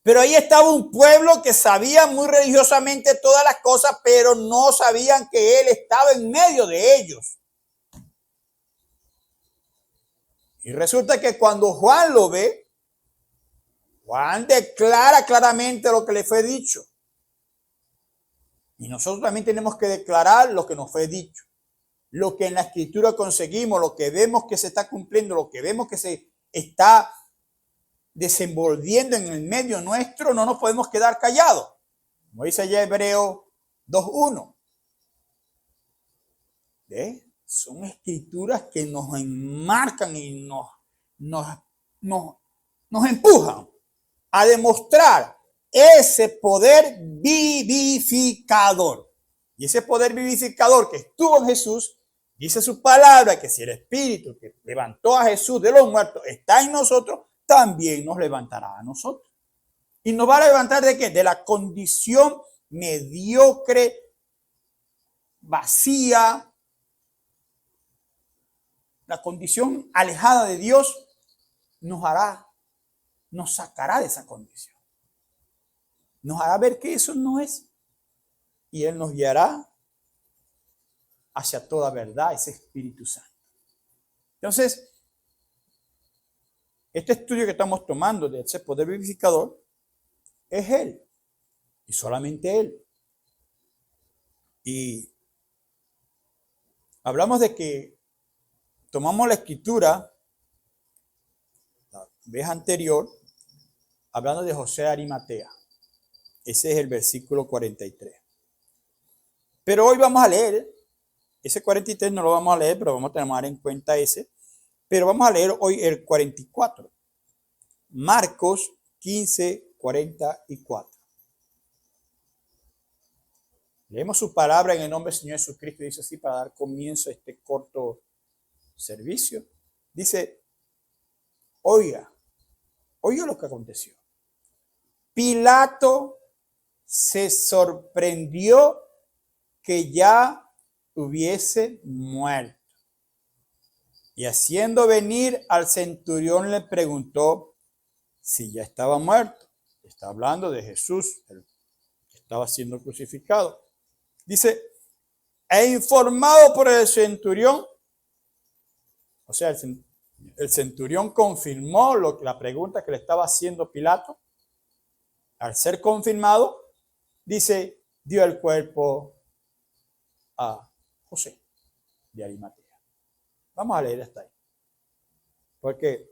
Pero ahí estaba un pueblo que sabía muy religiosamente todas las cosas, pero no sabían que él estaba en medio de ellos. Y resulta que cuando Juan lo ve, Juan declara claramente lo que le fue dicho. Y nosotros también tenemos que declarar lo que nos fue dicho. Lo que en la Escritura conseguimos, lo que vemos que se está cumpliendo, lo que vemos que se está desenvolviendo en el medio nuestro, no nos podemos quedar callados. Como dice allá Hebreos 2:1. Son escrituras que nos enmarcan y nos empujan a demostrar ese poder vivificador. Y ese poder vivificador que estuvo en Jesús, dice su palabra que si el Espíritu que levantó a Jesús de los muertos está en nosotros, también nos levantará a nosotros. ¿Y nos va a levantar de qué? De la condición mediocre, vacía, la condición alejada de Dios, nos sacará de esa condición. Nos hará ver que eso no es. Y Él nos guiará hacia toda verdad, ese Espíritu Santo. Entonces, este estudio que estamos tomando de ese poder vivificador es Él. Y solamente Él. Y hablamos de que tomamos la escritura, la vez anterior, hablando de José de Arimatea. Ese es el versículo 43. Pero hoy vamos a leer, ese 43 no lo vamos a leer, pero vamos a tomar en cuenta ese. Pero vamos a leer hoy el 44. Marcos 15, 44. Leemos su palabra en el nombre del Señor Jesucristo. Dice así para dar comienzo a este corto servicio. Dice, oiga lo que aconteció. Pilato se sorprendió que ya hubiese muerto. Y haciendo venir al centurión le preguntó si ya estaba muerto. Está hablando de Jesús, el que estaba siendo crucificado. Dice, e informado por el centurión, o sea, el centurión confirmó la pregunta que le estaba haciendo Pilato. Al ser confirmado, dice, dio el cuerpo a José de Arimatea. Vamos a leer hasta ahí. Porque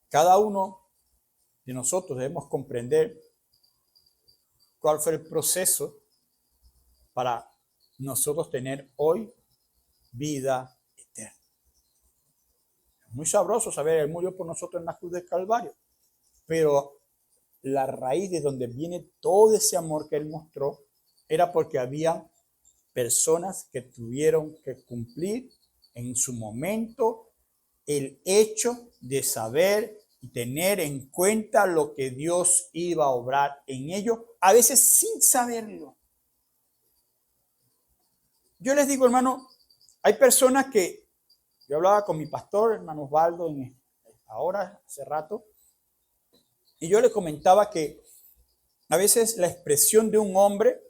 cada uno de nosotros debemos comprender cuál fue el proceso para nosotros tener hoy vida eterna. Es muy sabroso saber, Él murió por nosotros en la cruz del Calvario, pero la raíz de donde viene todo ese amor que Él mostró era porque había personas que tuvieron que cumplir en su momento el hecho de saber y tener en cuenta lo que Dios iba a obrar en ellos, a veces sin saberlo. Yo les digo, hermano, hay personas que, yo hablaba con mi pastor, hermano Osvaldo, ahora, hace rato, y yo le comentaba que a veces la expresión de un hombre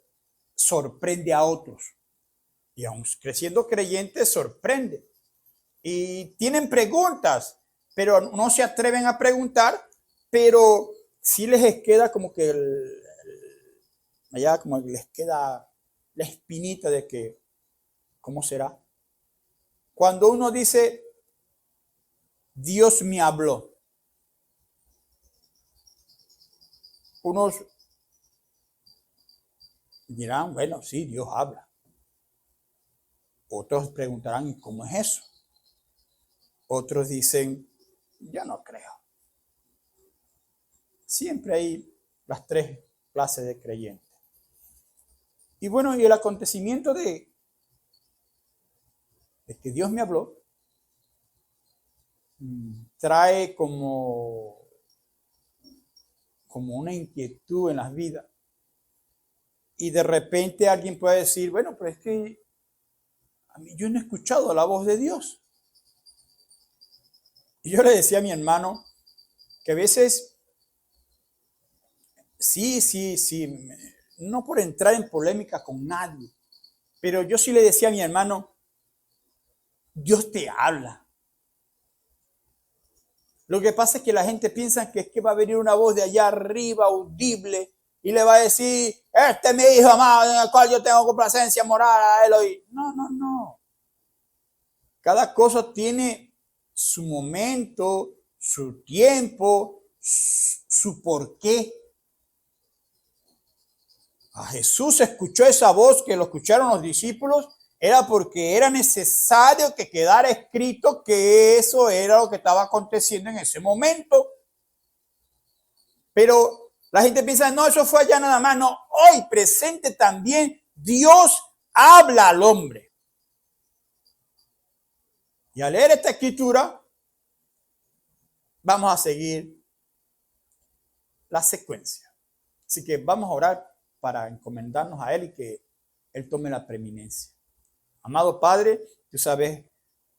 sorprende a otros. Y aun creciendo creyentes sorprende. Y tienen preguntas, pero no se atreven a preguntar, pero sí les queda como que allá como les queda la espinita de que, ¿cómo será? Cuando uno dice, Dios me habló. Unos dirán, bueno, sí, Dios habla. Otros preguntarán, ¿y cómo es eso? Otros dicen, yo no creo. Siempre hay las tres clases de creyentes. Y bueno, y el acontecimiento de que Dios me habló, trae como una inquietud en las vidas. Y de repente alguien puede decir, bueno, pero es que a mí yo no he escuchado la voz de Dios. Y yo le decía a mi hermano que a veces, sí, no por entrar en polémica con nadie, pero yo sí le decía a mi hermano, Dios te habla. Lo que pasa es que la gente piensa que es que va a venir una voz de allá arriba, audible, y le va a decir, este es mi hijo amado, en el cual yo tengo complacencia moral a él hoy. No. Cada cosa tiene su momento, su tiempo, su porqué. A Jesús escuchó esa voz que lo escucharon los discípulos, era porque era necesario que quedara escrito que eso era lo que estaba aconteciendo en ese momento. Pero la gente piensa, no, eso fue allá nada más. No, hoy presente también Dios habla al hombre. Y al leer esta escritura, vamos a seguir la secuencia. Así que vamos a orar para encomendarnos a Él y que Él tome la preeminencia. Amado Padre, tú sabes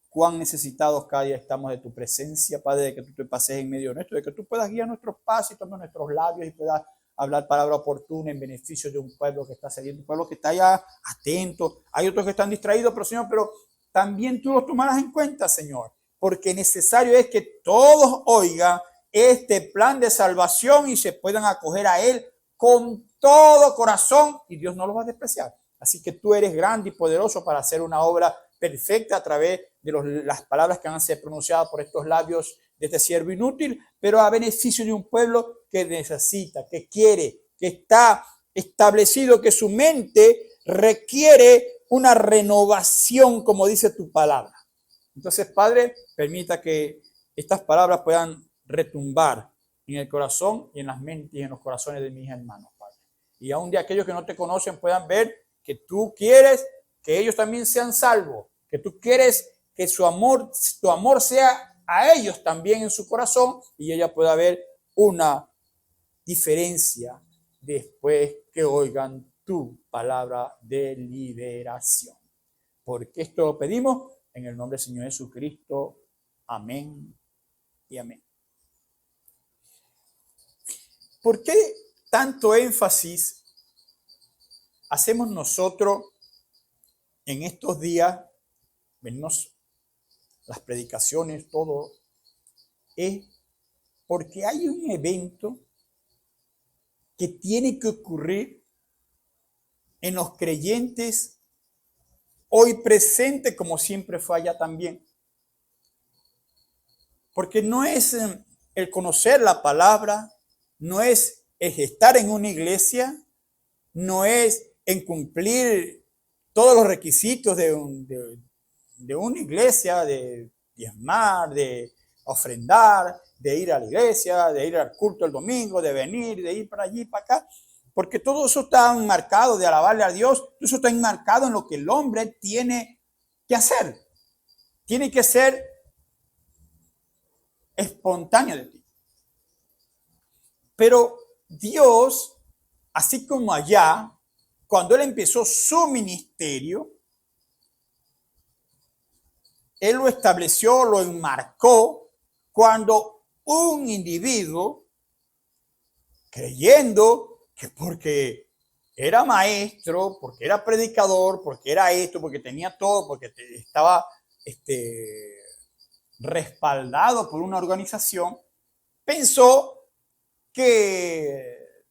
cuán necesitados cada día estamos de tu presencia, Padre, de que tú te pases en medio nuestro, de que tú puedas guiar nuestros pasos y tomar nuestros labios y puedas hablar palabra oportuna en beneficio de un pueblo que está saliendo, un pueblo que está ya atento. Hay otros que están distraídos, pero Señor, pero también tú los tomarás en cuenta, Señor, porque necesario es que todos oigan este plan de salvación y se puedan acoger a Él con todo corazón y Dios no los va a despreciar. Así que tú eres grande y poderoso para hacer una obra perfecta a través de las palabras que van a ser pronunciadas por estos labios de este siervo inútil, pero a beneficio de un pueblo que necesita, que quiere, que está establecido, que su mente requiere una renovación, como dice tu palabra. Entonces, Padre, permita que estas palabras puedan retumbar en el corazón y en las mentes y en los corazones de mis hermanos, Padre. Y aún de aquellos que no te conocen puedan ver que tú quieres que ellos también sean salvos, que tú quieres que tu amor sea a ellos también en su corazón y ella pueda ver una diferencia después que oigan tu palabra de liberación. Porque esto lo pedimos en el nombre del Señor Jesucristo. Amén y amén. ¿Por qué tanto énfasis hacemos nosotros en estos días? Venimos las predicaciones, todo, es porque hay un evento que tiene que ocurrir en los creyentes hoy presente, como siempre fue allá también. Porque no es el conocer la palabra, no es estar en una iglesia, no es en cumplir todos los requisitos de una iglesia, de diezmar, de ofrendar, de ir a la iglesia, de ir al culto el domingo, de venir, de ir para allí, para acá, porque todo eso está enmarcado de alabarle a Dios, todo eso está enmarcado en lo que el hombre tiene que hacer. Tiene que ser espontáneo de ti. Pero Dios, así como allá, cuando Él empezó su ministerio, Él lo estableció, lo enmarcó cuando un individuo, creyendo que porque era maestro, porque era predicador, porque era esto, porque tenía todo, porque estaba respaldado por una organización, pensó que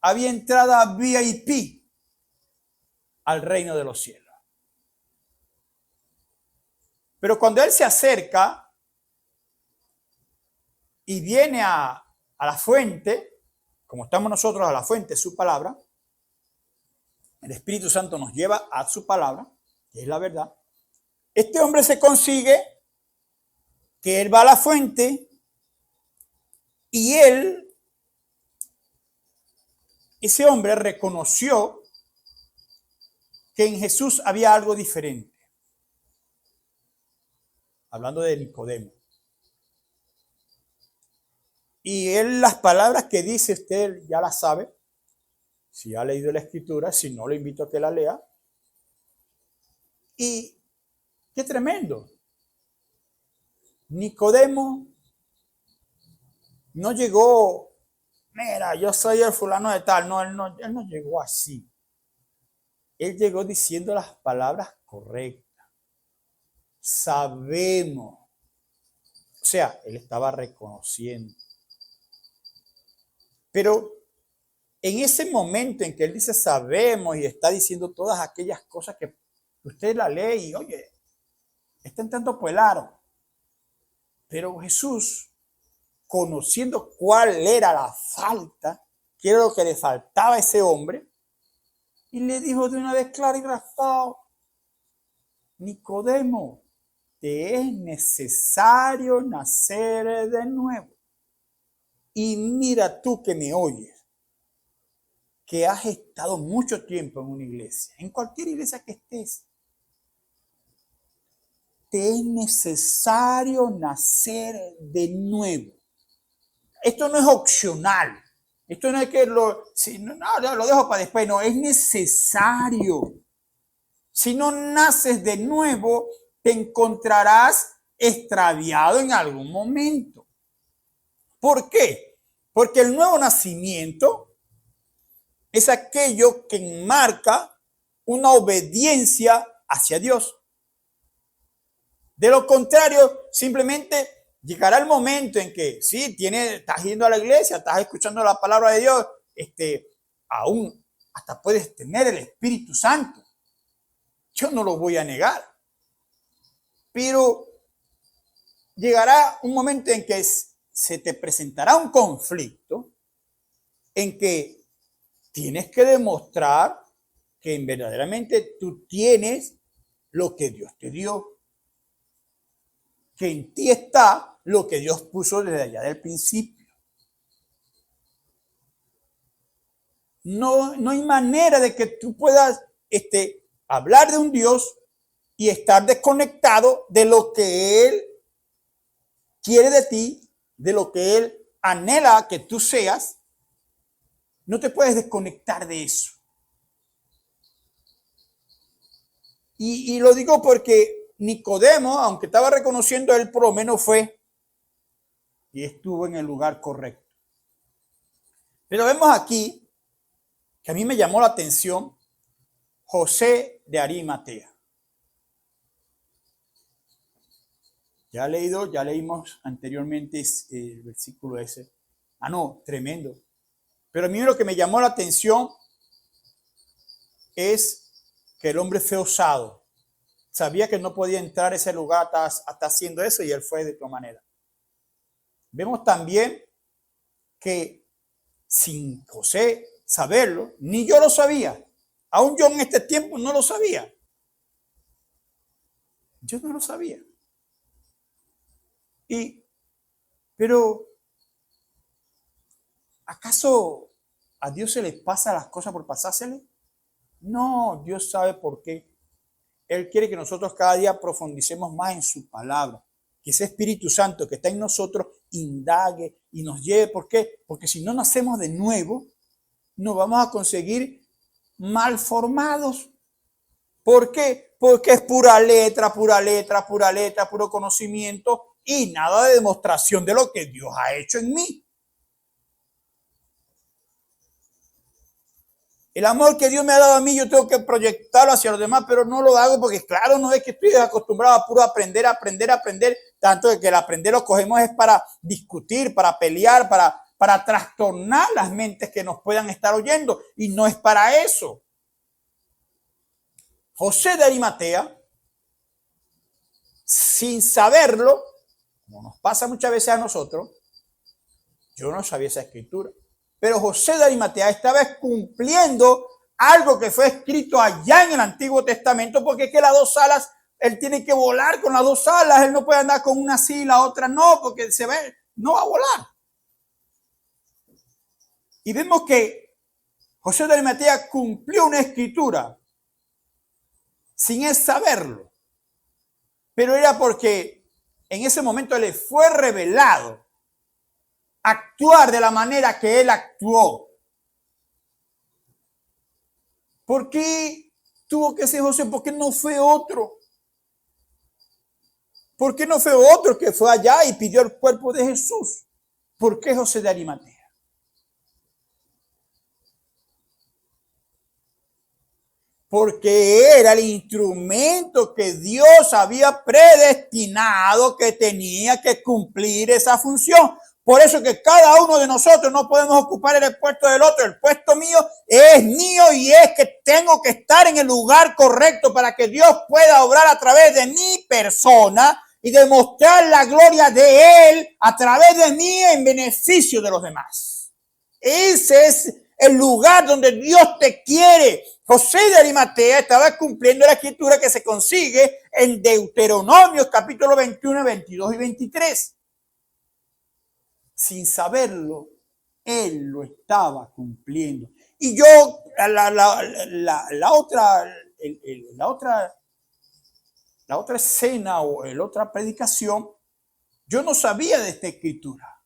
había entrada VIP al reino de los cielos. Pero cuando él se acerca, y viene a la fuente, como estamos nosotros a la fuente, su palabra, el Espíritu Santo nos lleva a su palabra, que es la verdad. Este hombre se consigue que él va a la fuente y ese hombre reconoció que en Jesús había algo diferente. Hablando de Nicodemo. Y él, las palabras que dice, usted ya las sabe. Si ha leído la Escritura, si no, le invito a que la lea. Y qué tremendo. Nicodemo no llegó, mira, yo soy el fulano de tal. No, él no llegó así. Él llegó diciendo las palabras correctas. Sabemos. O sea, él estaba reconociendo. Pero en ese momento en que él dice sabemos y está diciendo todas aquellas cosas que usted la lee y oye, está en tanto claro. Pero Jesús, conociendo cuál era la falta, qué era lo que le faltaba a ese hombre, y le dijo de una vez claro y raspado, Nicodemo, te es necesario nacer de nuevo. Y mira tú que me oyes, que has estado mucho tiempo en una iglesia, en cualquier iglesia que estés, te es necesario nacer de nuevo. Esto no es opcional. Esto no es que lo dejo para después. No, es necesario. Si no naces de nuevo, te encontrarás extraviado en algún momento. ¿Por qué? Porque el nuevo nacimiento es aquello que enmarca una obediencia hacia Dios. De lo contrario, simplemente llegará el momento en que sí, estás yendo a la iglesia, estás escuchando la palabra de Dios, aún hasta puedes tener el Espíritu Santo. Yo no lo voy a negar. Pero llegará un momento en que se te presentará un conflicto en que tienes que demostrar que verdaderamente tú tienes lo que Dios te dio. Que en ti está lo que Dios puso desde allá del principio. No hay manera de que tú puedas hablar de un Dios y estar desconectado de lo que Él quiere de ti, de lo que Él anhela que tú seas. No te puedes desconectar de eso. Y lo digo porque Nicodemo, aunque estaba reconociendo, él por lo menos fue y estuvo en el lugar correcto. Pero vemos aquí que a mí me llamó la atención José de Arimatea. Ya leímos anteriormente el versículo ese. Tremendo. Pero a mí lo que me llamó la atención es que el hombre fue osado. Sabía que no podía entrar a ese lugar hasta haciendo eso y él fue de otra manera. Vemos también que sin José saberlo, ni yo lo sabía. Aún yo en este tiempo no lo sabía. Yo no lo sabía. Pero, ¿acaso a Dios se les pasa las cosas por pasársele? No, Dios sabe por qué. Él quiere que nosotros cada día profundicemos más en su palabra. Que ese Espíritu Santo que está en nosotros indague y nos lleve. ¿Por qué? Porque si no nacemos de nuevo, nos vamos a conseguir mal formados. ¿Por qué? Porque es pura letra, puro conocimiento y nada de demostración de lo que Dios ha hecho en mí. El amor que Dios me ha dado a mí, yo tengo que proyectarlo hacia los demás, pero no lo hago porque, claro, no es que estoy acostumbrado a puro aprender, tanto que el aprender lo cogemos es para discutir, para pelear, para trastornar las mentes que nos puedan estar oyendo, y no es para eso. José de Arimatea, sin saberlo, como nos pasa muchas veces a nosotros, Yo no sabía esa escritura. Pero José de Arimatea estaba cumpliendo algo que fue escrito allá en el Antiguo Testamento, porque es que las dos alas, él tiene que volar con las dos alas, él no puede andar con una sí y la otra no, porque no va a volar. Y vemos que José de Arimatea cumplió una escritura sin él saberlo, pero era porque en ese momento le fue revelado actuar de la manera que él actuó. ¿Por qué tuvo que ser José? ¿Por qué no fue otro? ¿Por qué no fue otro que fue allá y pidió el cuerpo de Jesús? ¿Por qué José de Arimatea? Porque era el instrumento que Dios había predestinado que tenía que cumplir esa función. Por eso que cada uno de nosotros no podemos ocupar el puesto del otro. El puesto mío es mío y es que tengo que estar en el lugar correcto para que Dios pueda obrar a través de mi persona y demostrar la gloria de Él a través de mí en beneficio de los demás. Ese es el lugar donde Dios te quiere. José de Arimatea estaba cumpliendo la escritura que se consigue en Deuteronomio capítulo 21, 22 y 23. Sin saberlo, él lo estaba cumpliendo. Y yo, la otra escena o la otra predicación, yo no sabía de esta escritura.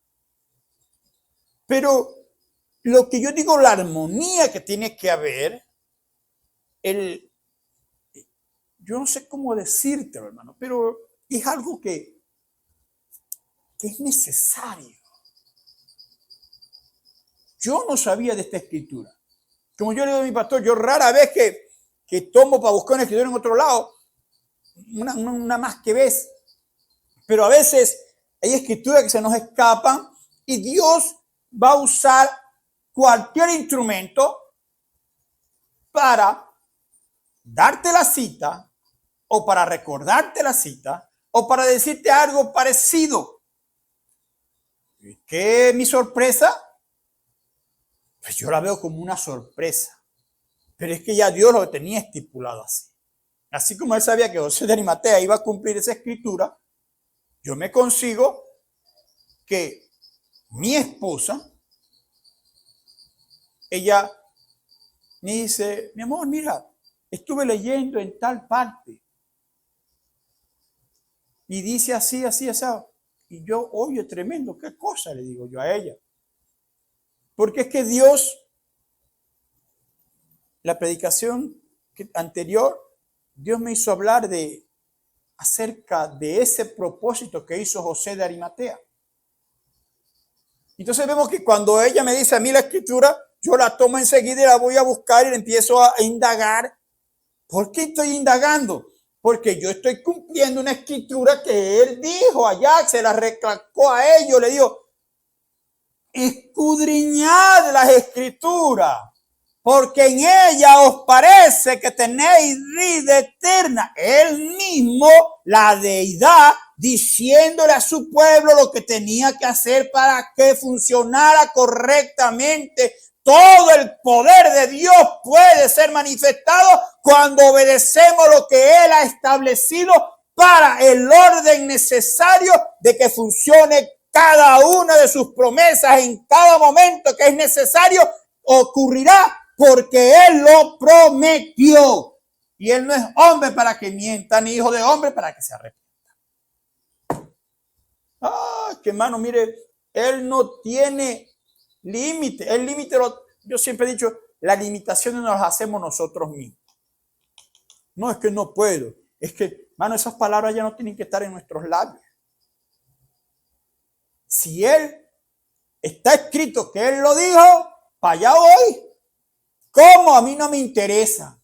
Pero lo que yo digo, la armonía que tiene que haber, yo no sé cómo decírtelo, hermano, pero es algo que es necesario. Yo no sabía de esta escritura. Como yo le digo a mi pastor, yo rara vez que tomo para buscar una escritura en otro lado, una más que vez. Pero a veces hay escrituras que se nos escapan y Dios va a usar cualquier instrumento para darte la cita o para recordarte la cita o para decirte algo parecido. ¿Qué es mi sorpresa? Pues yo la veo como una sorpresa, pero es que ya Dios lo tenía estipulado así. Así como él sabía que José de Arimatea iba a cumplir esa escritura, yo me consigo que mi esposa, ella me dice, mi amor, mira, estuve leyendo en tal parte y dice así, así, así. Y yo, oye, tremendo, ¿qué cosa? Le digo yo a ella. Porque es que Dios, la predicación anterior, Dios me hizo hablar acerca de ese propósito que hizo José de Arimatea. Entonces vemos que cuando ella me dice a mí la escritura, yo la tomo enseguida y la voy a buscar y la empiezo a indagar. ¿Por qué estoy indagando? Porque yo estoy cumpliendo una escritura que él dijo allá, se la recalcó a ellos, le dijo, escudriñad las escrituras, porque en ella os parece que tenéis vida eterna. Él mismo, la deidad, diciéndole a su pueblo lo que tenía que hacer para que funcionara correctamente. Todo el poder de Dios puede ser manifestado cuando obedecemos lo que Él ha establecido para el orden necesario de que funcione cada una de sus promesas en cada momento que es necesario. Ocurrirá porque Él lo prometió. Y Él no es hombre para que mienta, ni hijo de hombre para que se arrepienta. Que hermano, mire, Él no tiene límite. El límite, yo siempre he dicho, las limitaciones nos las hacemos nosotros mismos. No es que no puedo. Es que, hermano, esas palabras ya no tienen que estar en nuestros labios. Si Él está escrito que Él lo dijo, para allá voy. ¿Cómo? A mí no me interesa.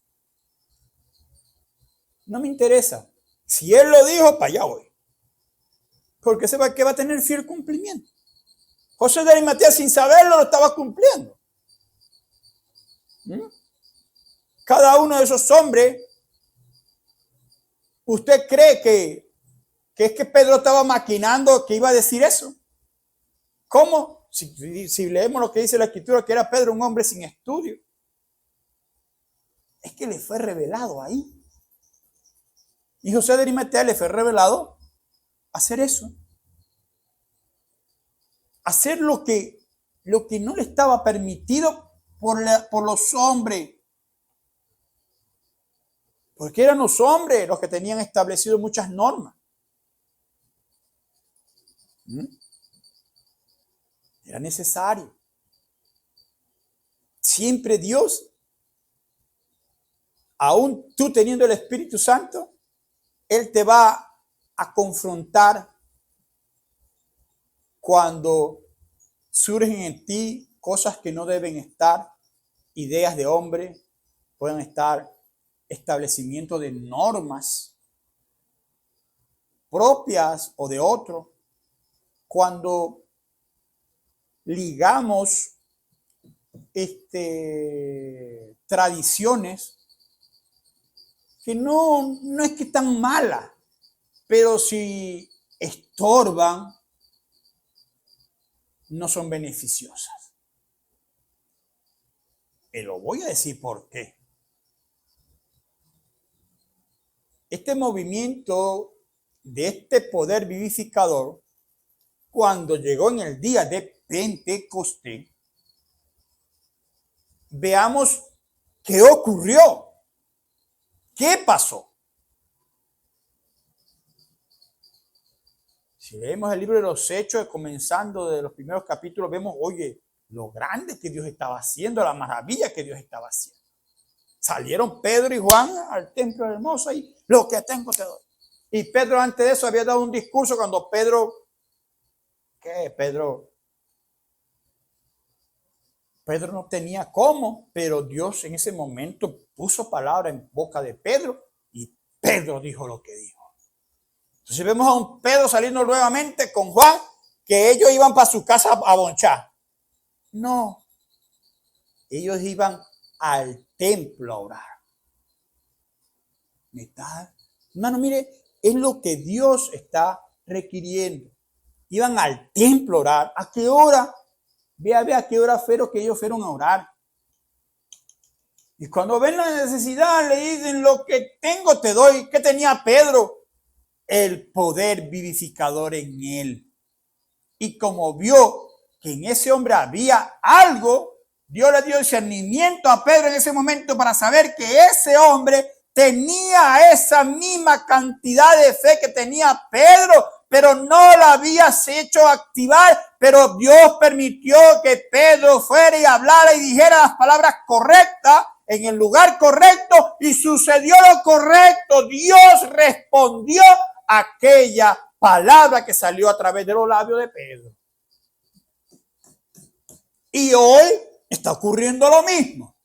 No me interesa. Si Él lo dijo, para allá voy. Porque sepa que va a tener fiel cumplimiento. José de Arimatea, sin saberlo, lo estaba cumpliendo. Cada uno de esos hombres, ¿usted cree que es que Pedro estaba maquinando que iba a decir eso? ¿Cómo? Si leemos lo que dice la Escritura, que era Pedro un hombre sin estudio, es que le fue revelado ahí. Y José de Arimatea le fue revelado hacer eso. Hacer lo que no le estaba permitido por los hombres. Porque eran los hombres los que tenían establecido muchas normas. Era necesario. Siempre Dios, aún tú teniendo el Espíritu Santo, Él te va a confrontar cuando surgen en ti cosas que no deben estar, ideas de hombre, pueden estar establecimiento de normas propias o de otro. Cuando ligamos tradiciones que no es que están malas, pero si estorban, no son beneficiosas. Y lo voy a decir por qué. Este movimiento de este poder vivificador, cuando llegó en el día de Pentecostés, veamos qué ocurrió, qué pasó. Si leemos el libro de los Hechos, comenzando de los primeros capítulos, vemos, oye, lo grande que Dios estaba haciendo, la maravilla que Dios estaba haciendo. Salieron Pedro y Juan al templo hermoso y lo que tengo te doy. Y Pedro antes de eso había dado un discurso cuando Pedro no tenía cómo, pero Dios en ese momento puso palabra en boca de Pedro y Pedro dijo lo que dijo. Entonces vemos a un Pedro saliendo nuevamente con Juan, que ellos iban para su casa a bonchar. No, ellos iban al templo a orar. Hermano, mire, es lo que Dios está requiriendo. Iban al templo a orar. ¿A qué hora? Vea a qué hora fueron que ellos fueron a orar. Y cuando ven la necesidad, le dicen, lo que tengo te doy. ¿Qué tenía Pedro? El poder vivificador en él. Y como vio que en ese hombre había algo, Dios le dio discernimiento a Pedro en ese momento para saber que ese hombre tenía esa misma cantidad de fe que tenía Pedro, pero no la habías hecho activar. Pero Dios permitió que Pedro fuera y hablara y dijera las palabras correctas en el lugar correcto, y sucedió lo correcto. Dios respondió a aquella palabra que salió a través de los labios de Pedro. Y hoy está ocurriendo lo mismo.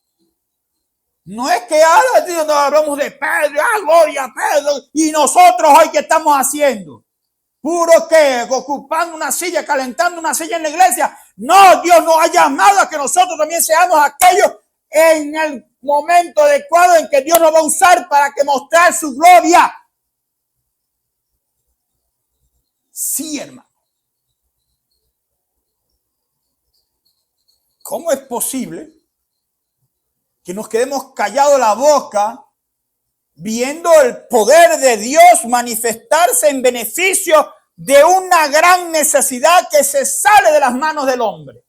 No es que ahora no hablamos de Pedro, gloria a Pedro, y nosotros hoy ¿qué estamos haciendo? Puro que ocupando una silla, calentando una silla en la iglesia. No, Dios nos ha llamado a que nosotros también seamos aquellos en el momento adecuado en que Dios nos va a usar para que mostrar su gloria. Sí, hermano. ¿Cómo es posible que nos quedemos callados la boca viendo el poder de Dios manifestarse en beneficio de una gran necesidad que se sale de las manos del hombre?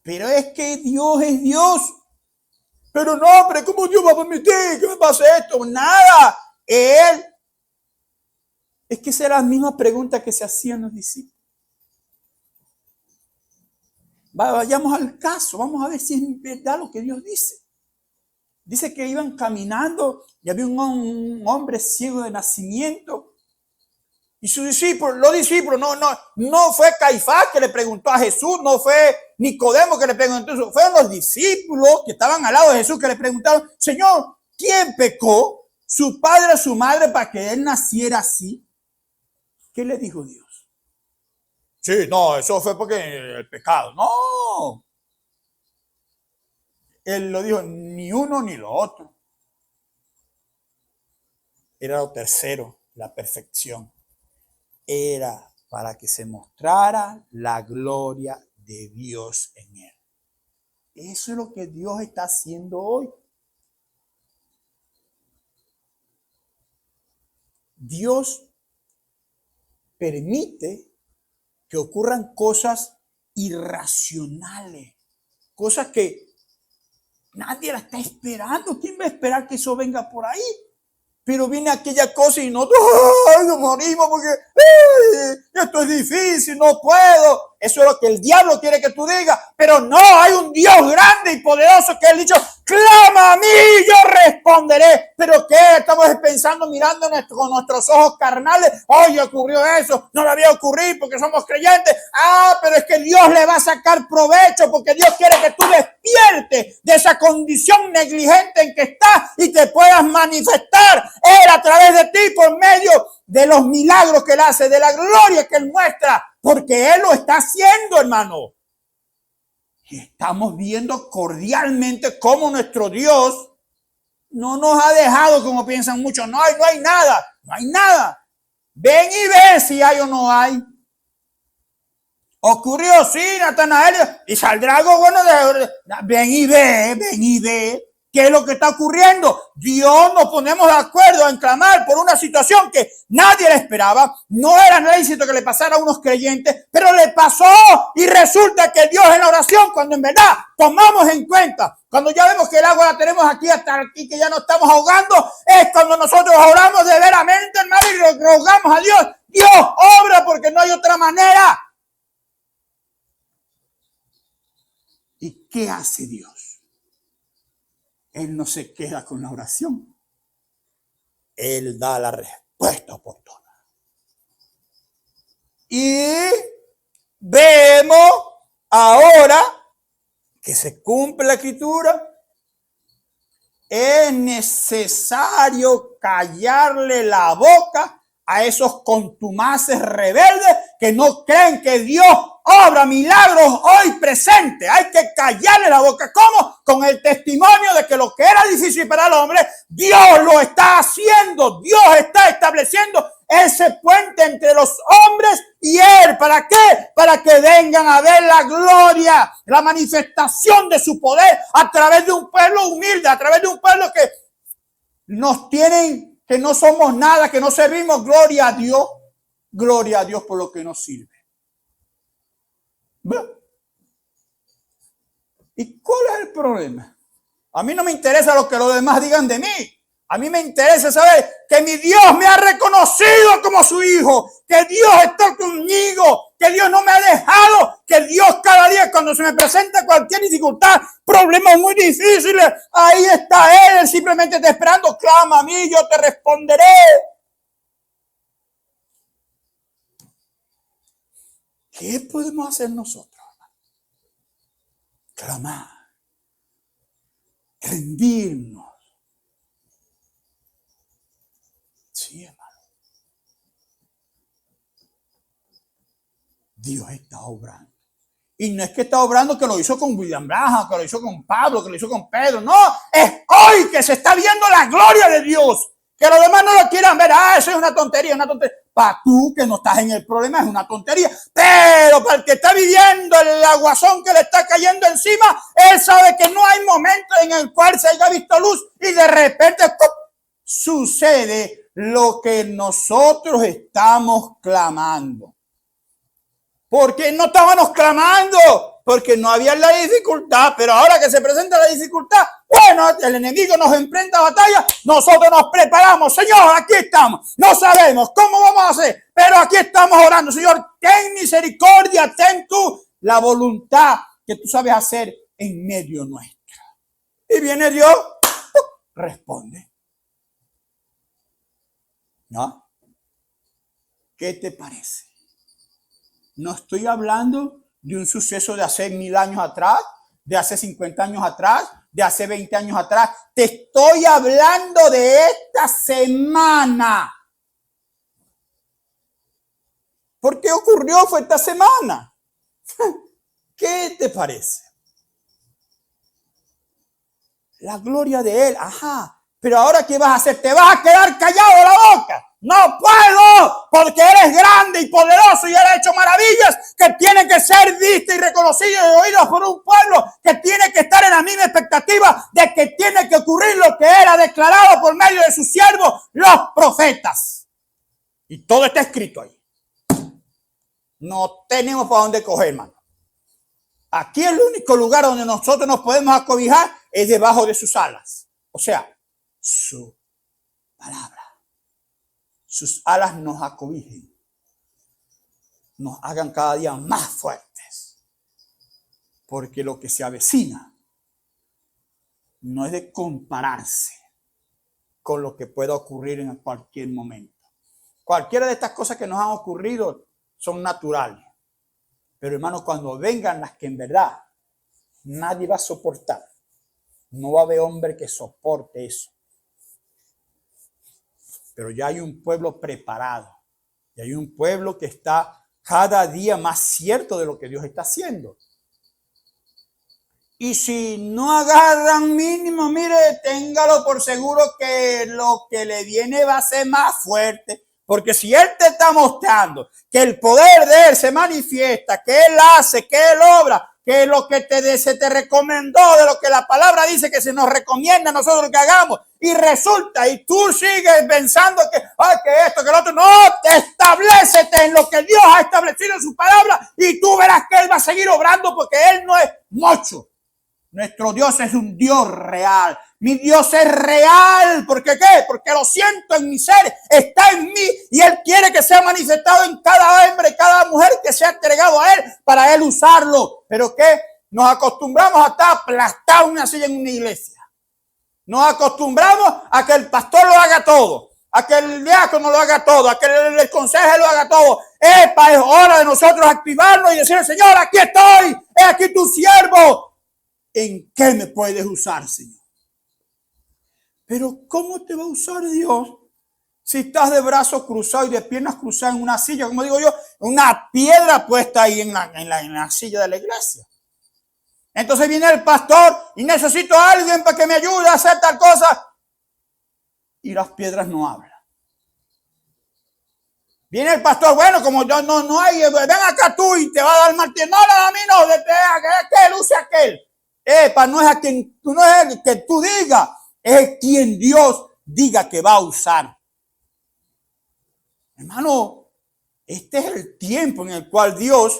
Pero es que Dios es Dios. Pero no, hombre, ¿cómo Dios va a permitir que me pase esto? Nada. Él. Es que esa era la misma pregunta que se hacían los discípulos. Vayamos al caso, vamos a ver si es verdad lo que Dios dice. Dice que iban caminando y había un hombre ciego de nacimiento. Y sus discípulos, los discípulos, no fue Caifás que le preguntó a Jesús, no fue Nicodemo que le preguntó, fueron los discípulos que estaban al lado de Jesús que le preguntaron, Señor, ¿quién pecó? ¿Su padre o su madre para que él naciera así? ¿Qué le dijo Dios? Sí, no, eso fue porque el pecado. No. Él lo dijo, ni uno ni lo otro. Era lo tercero, la perfección. Era para que se mostrara la gloria de Dios en él. Eso es lo que Dios está haciendo hoy. Dios permite que ocurran cosas irracionales, cosas que nadie la está esperando. ¿Quién va a esperar que eso venga por ahí? Pero viene aquella cosa y nosotros nos morimos porque esto es difícil, no puedo. Eso es lo que el diablo quiere que tú digas. Pero no, hay un Dios grande y poderoso que ha dicho, clama a mí, yo responderé. ¿Pero qué? Estamos pensando, mirando con nuestros ojos carnales. Oye, ocurrió eso, no le había ocurrido porque somos creyentes. Pero es que Dios le va a sacar provecho porque Dios quiere que tú despiertes de esa condición negligente en que estás y te puedas manifestar Él a través de ti por medio de los milagros que Él hace, de la gloria que Él muestra, porque Él lo está haciendo, hermano. Y estamos viendo cordialmente cómo nuestro Dios no nos ha dejado como piensan muchos. No hay nada. Ven y ve si hay o no hay. Ocurrió, sí, Natanael, y saldrá algo bueno ven y ve. ¿Qué es lo que está ocurriendo? Dios nos ponemos de acuerdo en clamar por una situación que nadie le esperaba. No era lícito que le pasara a unos creyentes, pero le pasó y resulta que Dios en la oración, cuando en verdad tomamos en cuenta, cuando ya vemos que el agua la tenemos aquí hasta aquí, que ya no estamos ahogando, es cuando nosotros oramos de veramente, hermano, y rogamos a Dios. Dios obra porque no hay otra manera. ¿Y qué hace Dios? Él no se queda con la oración. Él da la respuesta oportuna. Y vemos ahora que se cumple la escritura. Es necesario callarle la boca a esos contumaces rebeldes que no creen que Dios obra milagros hoy presente. Hay que callarle la boca. ¿Cómo? Con el testimonio de que lo que era difícil para el hombre, Dios lo está haciendo. Dios está estableciendo ese puente entre los hombres y Él. ¿Para qué? Para que vengan a ver la gloria, la manifestación de su poder a través de un pueblo humilde, a través de un pueblo que nos tienen, que no somos nada, que no servimos. Gloria a Dios por lo que nos sirve. ¿Y cuál es el problema? A mí no me interesa lo que los demás digan de mí. A mí me interesa saber que mi Dios me ha reconocido como su hijo, que Dios está conmigo, que Dios no me ha dejado, que Dios cada día cuando se me presenta cualquier dificultad, problemas muy difíciles, ahí está Él simplemente te esperando. Clama a mí, yo te responderé. ¿Qué podemos hacer nosotros? Clamar, rendirnos. Sí, hermano. Dios está obrando. Y no es que está obrando que lo hizo con William Branham, que lo hizo con Pablo, que lo hizo con Pedro. No, es hoy que se está viendo la gloria de Dios. Que los demás no lo quieran ver. Eso es una tontería, Para tú que no estás en el problema es una tontería. Pero para el que está viviendo el aguazón que le está cayendo encima, él sabe que no hay momento en el cual se haya visto luz y de repente ¡pum!, sucede lo que nosotros estamos clamando. ¿Por qué no estábamos clamando? Porque no había la dificultad, pero ahora que se presenta la dificultad, bueno, el enemigo nos enfrenta a batalla, nosotros nos preparamos. Señor, aquí estamos, no sabemos cómo vamos a hacer, pero aquí estamos orando. Señor, ten misericordia, ten tú la voluntad que tú sabes hacer en medio nuestra. Y viene Dios, responde. ¿No? ¿Qué te parece? No estoy hablando de un suceso de hace 1000 años atrás, de hace 50 años atrás, de hace 20 años atrás. Te estoy hablando de esta semana. ¿Por qué ocurrió? Fue esta semana. ¿Qué te parece? La gloria de Él, Pero ahora, ¿qué vas a hacer? ¿Te vas a quedar callado la boca? No puedo, porque eres grande y poderoso y eres hecho maravillas que tienen que ser vistas y reconocidas y oídas por un pueblo que tiene que estar en la misma expectativa de que tiene que ocurrir lo que era declarado por medio de sus siervos, los profetas. Y todo está escrito ahí. No tenemos para dónde coger, hermano. Aquí el único lugar donde nosotros nos podemos acobijar es debajo de sus alas. O sea, su palabra. Sus alas nos acobijen, nos hagan cada día más fuertes, porque lo que se avecina no es de compararse con lo que pueda ocurrir en cualquier momento. Cualquiera de estas cosas que nos han ocurrido son naturales, pero hermano, cuando vengan las que en verdad nadie va a soportar, no va a haber hombre que soporte eso. Pero ya hay un pueblo preparado. Y hay un pueblo que está cada día más cierto de lo que Dios está haciendo. Y si no agarran mínimo, mire, téngalo por seguro que lo que le viene va a ser más fuerte. Porque si Él te está mostrando que el poder de Él se manifiesta, que Él hace, que Él obra, que lo que se te recomendó, de lo que la palabra dice que se nos recomienda a nosotros que hagamos, y resulta, y tú sigues pensando que esto, que lo otro, no, establécete en lo que Dios ha establecido en su palabra, y tú verás que Él va a seguir obrando, porque Él no es mocho. Nuestro Dios es un Dios real. Mi Dios es real. ¿Por qué? Porque lo siento en mi ser. Está en mí. Y Él quiere que sea manifestado en cada hombre, cada mujer que sea entregado a Él para Él usarlo. ¿Pero qué? Nos acostumbramos a estar aplastados en una silla en una iglesia. Nos acostumbramos a que el pastor lo haga todo. A que el diácono lo haga todo. A que el consejero lo haga todo. Es hora de nosotros activarnos y decir, Señor, aquí estoy. He aquí tu siervo. ¿En qué me puedes usar, Señor? Pero ¿cómo te va a usar Dios si estás de brazos cruzados y de piernas cruzadas en una silla? Como digo yo, una piedra puesta ahí en la silla de la iglesia. Entonces viene el pastor y necesito a alguien para que me ayude a hacer tal cosa. Y las piedras no hablan. Viene el pastor, bueno, como yo no hay, ven acá tú y te va a dar martillo. No, a mí no, aquel, use aquel. No es a quien, no es el que tú digas, es quien Dios diga que va a usar. Hermano, este es el tiempo en el cual Dios,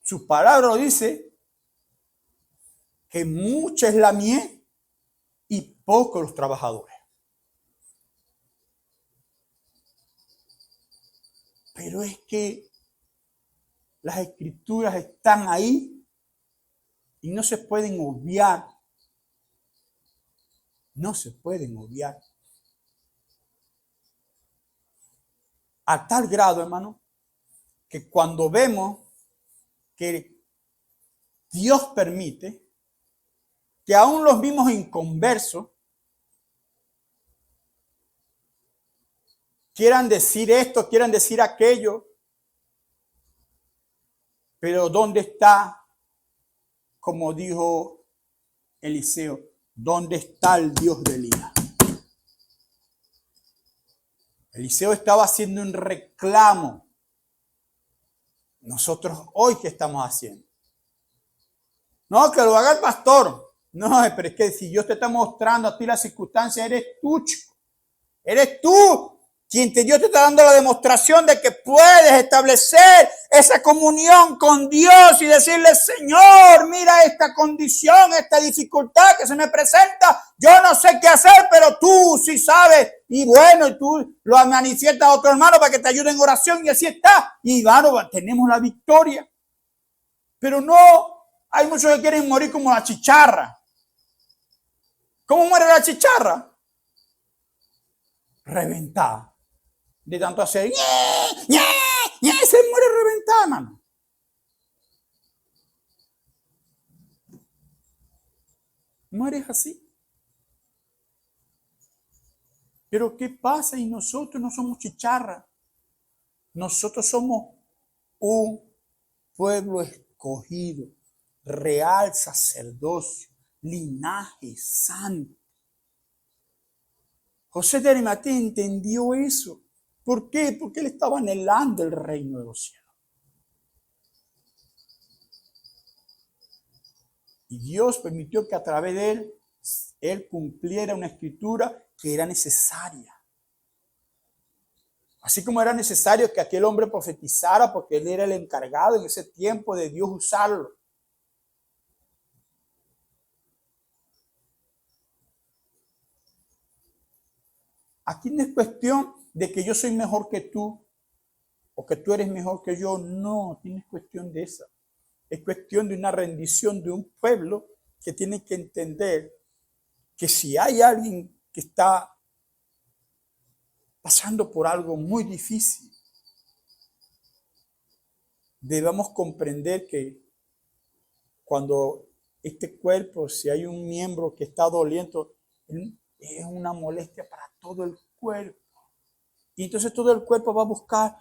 su palabra lo dice, que mucha es la mies y pocos los trabajadores. Pero es que las escrituras están ahí y no se pueden obviar. No se pueden obviar. A tal grado, hermano, que cuando vemos que Dios permite que aún los mismos inconversos quieran decir esto, quieran decir aquello, pero ¿dónde está? Como dijo Eliseo, ¿dónde está el Dios de Elías? Eliseo estaba haciendo un reclamo. Nosotros hoy, ¿qué estamos haciendo? No, que lo haga el pastor. No, pero es que si Dios te está mostrando a ti la circunstancia, eres tú, chico. Eres tú. Dios te está dando la demostración de que puedes establecer esa comunión con Dios y decirle, Señor, mira esta condición, esta dificultad que se me presenta. Yo no sé qué hacer, pero tú sí sabes. Y bueno, y tú lo manifiestas a otro hermano para que te ayude en oración y así está. Y claro, tenemos la victoria. Pero no, hay muchos que quieren morir como la chicharra. ¿Cómo muere la chicharra? Reventada. De tanto hacer, se muere reventada, hermano. Mueres así. Pero ¿qué pasa? Y nosotros no somos chicharra. Nosotros somos un pueblo escogido, real sacerdocio, linaje santo. José de Arimatea entendió eso. ¿Por qué? Porque él estaba anhelando el reino de los cielos. Y Dios permitió que a través de él cumpliera una escritura que era necesaria. Así como era necesario que aquel hombre profetizara, porque él era el encargado en ese tiempo de Dios usarlo. Aquí no es cuestión de que yo soy mejor que tú o que tú eres mejor que yo. No, aquí no es cuestión de esa. Es cuestión de una rendición de un pueblo que tiene que entender que si hay alguien que está pasando por algo muy difícil, debemos comprender que cuando este cuerpo, si hay un miembro que está doliendo, es una molestia para todo el cuerpo. Y entonces todo el cuerpo va a buscar,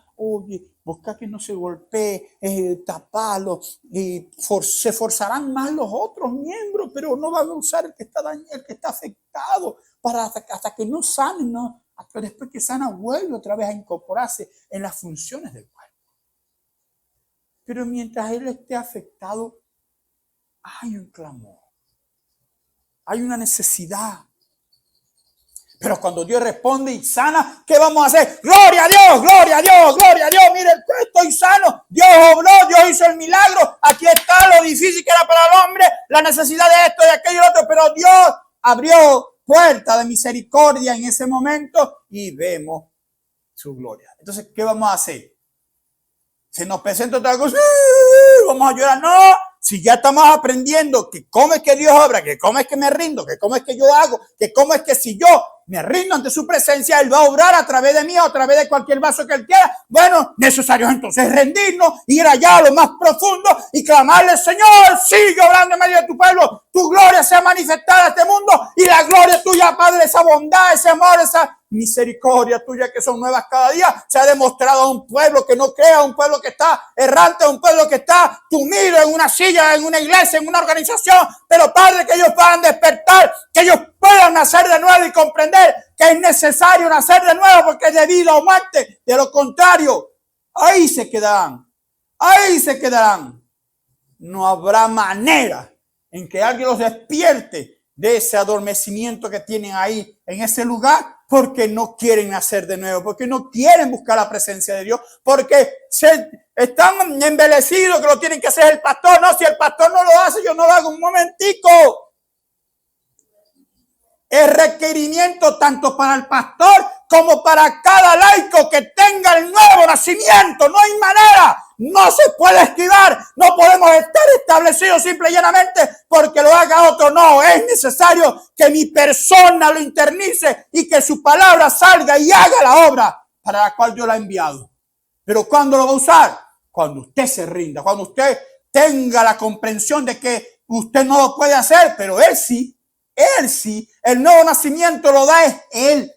buscar que no se golpee, taparlo, y se forzarán más los otros miembros, pero no van a usar el que está dañado, el que está afectado, hasta que no sane, ¿no? Hasta después que sana vuelve otra vez a incorporarse en las funciones del cuerpo. Pero mientras él esté afectado, hay un clamor, hay una necesidad. Pero cuando Dios responde y sana, ¿qué vamos a hacer? ¡Gloria a Dios! ¡Gloria a Dios! ¡Gloria a Dios! Mire, estoy sano. Dios obró, Dios hizo el milagro. Aquí está lo difícil que era para el hombre, la necesidad de esto, de aquello y lo otro. Pero Dios abrió puerta de misericordia en ese momento y vemos su gloria. Entonces, ¿qué vamos a hacer? Se nos presenta otra cosa, vamos a llorar. No, si ya estamos aprendiendo que cómo es que Dios obra, que cómo es que me rindo, que cómo es que yo hago, que cómo es que si yo me rindo ante su presencia, Él va a obrar a través de mí o a través de cualquier vaso que Él quiera. Bueno, necesario entonces rendirnos, ir allá a lo más profundo y clamarle: Señor, sigue obrando en medio de tu pueblo, tu gloria sea manifestada a este mundo y la gloria tuya, Padre, esa bondad, ese amor, esa misericordia tuya que son nuevas cada día, se ha demostrado a un pueblo que no crea, a un pueblo que está errante, a un pueblo que está tumido en una silla, en una iglesia, en una organización. Pero Padre, que ellos puedan despertar, que ellos puedan nacer de nuevo y comprender que es necesario nacer de nuevo porque es de vida o muerte. De lo contrario, ahí se quedarán, ahí se quedarán. No habrá manera en que alguien los despierte de ese adormecimiento que tienen ahí en ese lugar, porque no quieren nacer de nuevo, porque no quieren buscar la presencia de Dios, porque están embelecidos que lo tienen que hacer el pastor. No, si el pastor no lo hace, yo no lo hago. Un momentico. El requerimiento tanto para el pastor como para cada laico que tenga el nuevo nacimiento. No hay manera, no se puede esquivar, no podemos estar establecidos simple y llanamente porque lo haga otro. No, es necesario que mi persona lo internice y que su palabra salga y haga la obra para la cual Dios la ha enviado. Pero ¿cuándo lo va a usar? Cuando usted se rinda, cuando usted tenga la comprensión de que usted no lo puede hacer, pero Él sí. Él sí, el nuevo nacimiento lo da es Él.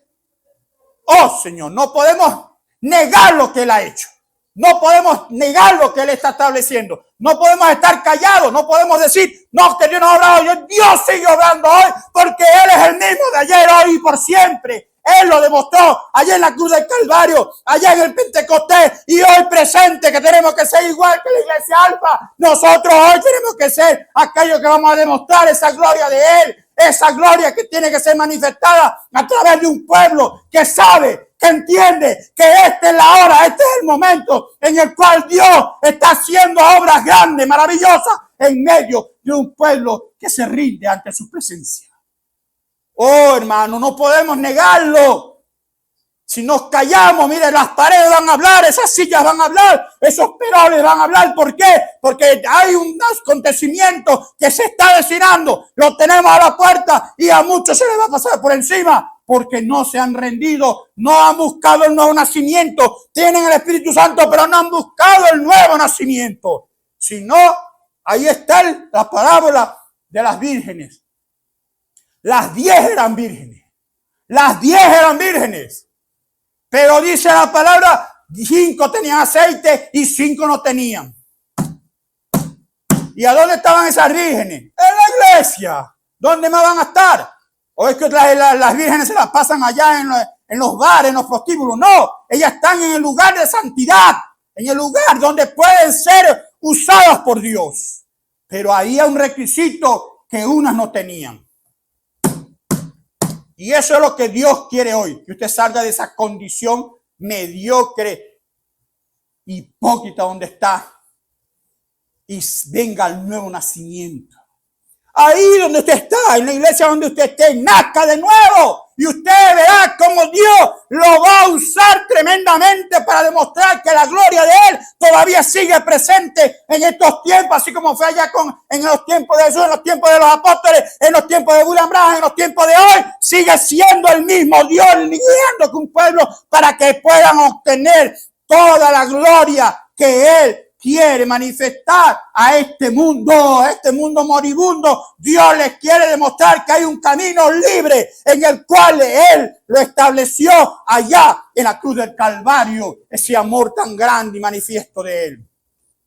Oh Señor, no podemos negar lo que Él ha hecho. No podemos negar lo que Él está estableciendo. No podemos estar callados. No podemos decir, no, que Dios no ha obrado. Dios sigue obrando hoy porque Él es el mismo de ayer, hoy y por siempre. Él lo demostró allá en la cruz del Calvario, allá en el Pentecostés y hoy presente, que tenemos que ser igual que la iglesia Alfa. Nosotros hoy tenemos que ser aquellos que vamos a demostrar esa gloria de Él. Esa gloria que tiene que ser manifestada a través de un pueblo que sabe, que entiende que esta es la hora, este es el momento en el cual Dios está haciendo obras grandes, maravillosas, en medio de un pueblo que se rinde ante su presencia. Oh, hermano, no podemos negarlo. Si nos callamos, mire, las paredes van a hablar, esas sillas van a hablar, esos peroles van a hablar. ¿Por qué? Porque hay un acontecimiento que se está destinando. Lo tenemos a la puerta y a muchos se les va a pasar por encima porque no se han rendido, no han buscado el nuevo nacimiento. Tienen el Espíritu Santo, pero no han buscado el nuevo nacimiento. Si no, ahí está la parábola de las vírgenes. Las 10 eran vírgenes. Las 10 eran vírgenes. Pero dice la palabra, 5 tenían aceite y 5 no tenían. ¿Y a dónde estaban esas vírgenes? En la iglesia. ¿Dónde más van a estar? O es que las vírgenes se las pasan allá en los bares, en los prostíbulos. No, ellas están en el lugar de santidad, en el lugar donde pueden ser usadas por Dios. Pero había un requisito que unas no tenían. Y eso es lo que Dios quiere hoy, que usted salga de esa condición mediocre, hipócrita donde está y venga al nuevo nacimiento. Ahí donde usted está, en la iglesia donde usted esté, nazca de nuevo. Y usted verá cómo Dios lo va a usar tremendamente para demostrar que la gloria de Él todavía sigue presente en estos tiempos, así como fue allá en los tiempos de Jesús, en los tiempos de los apóstoles, en los tiempos de William Branham, en los tiempos de hoy. Sigue siendo el mismo Dios lidiando con un pueblo para que puedan obtener toda la gloria que Él quiere manifestar a este mundo moribundo. Dios les quiere demostrar que hay un camino libre en el cual Él lo estableció allá en la cruz del Calvario. Ese amor tan grande y manifiesto de Él.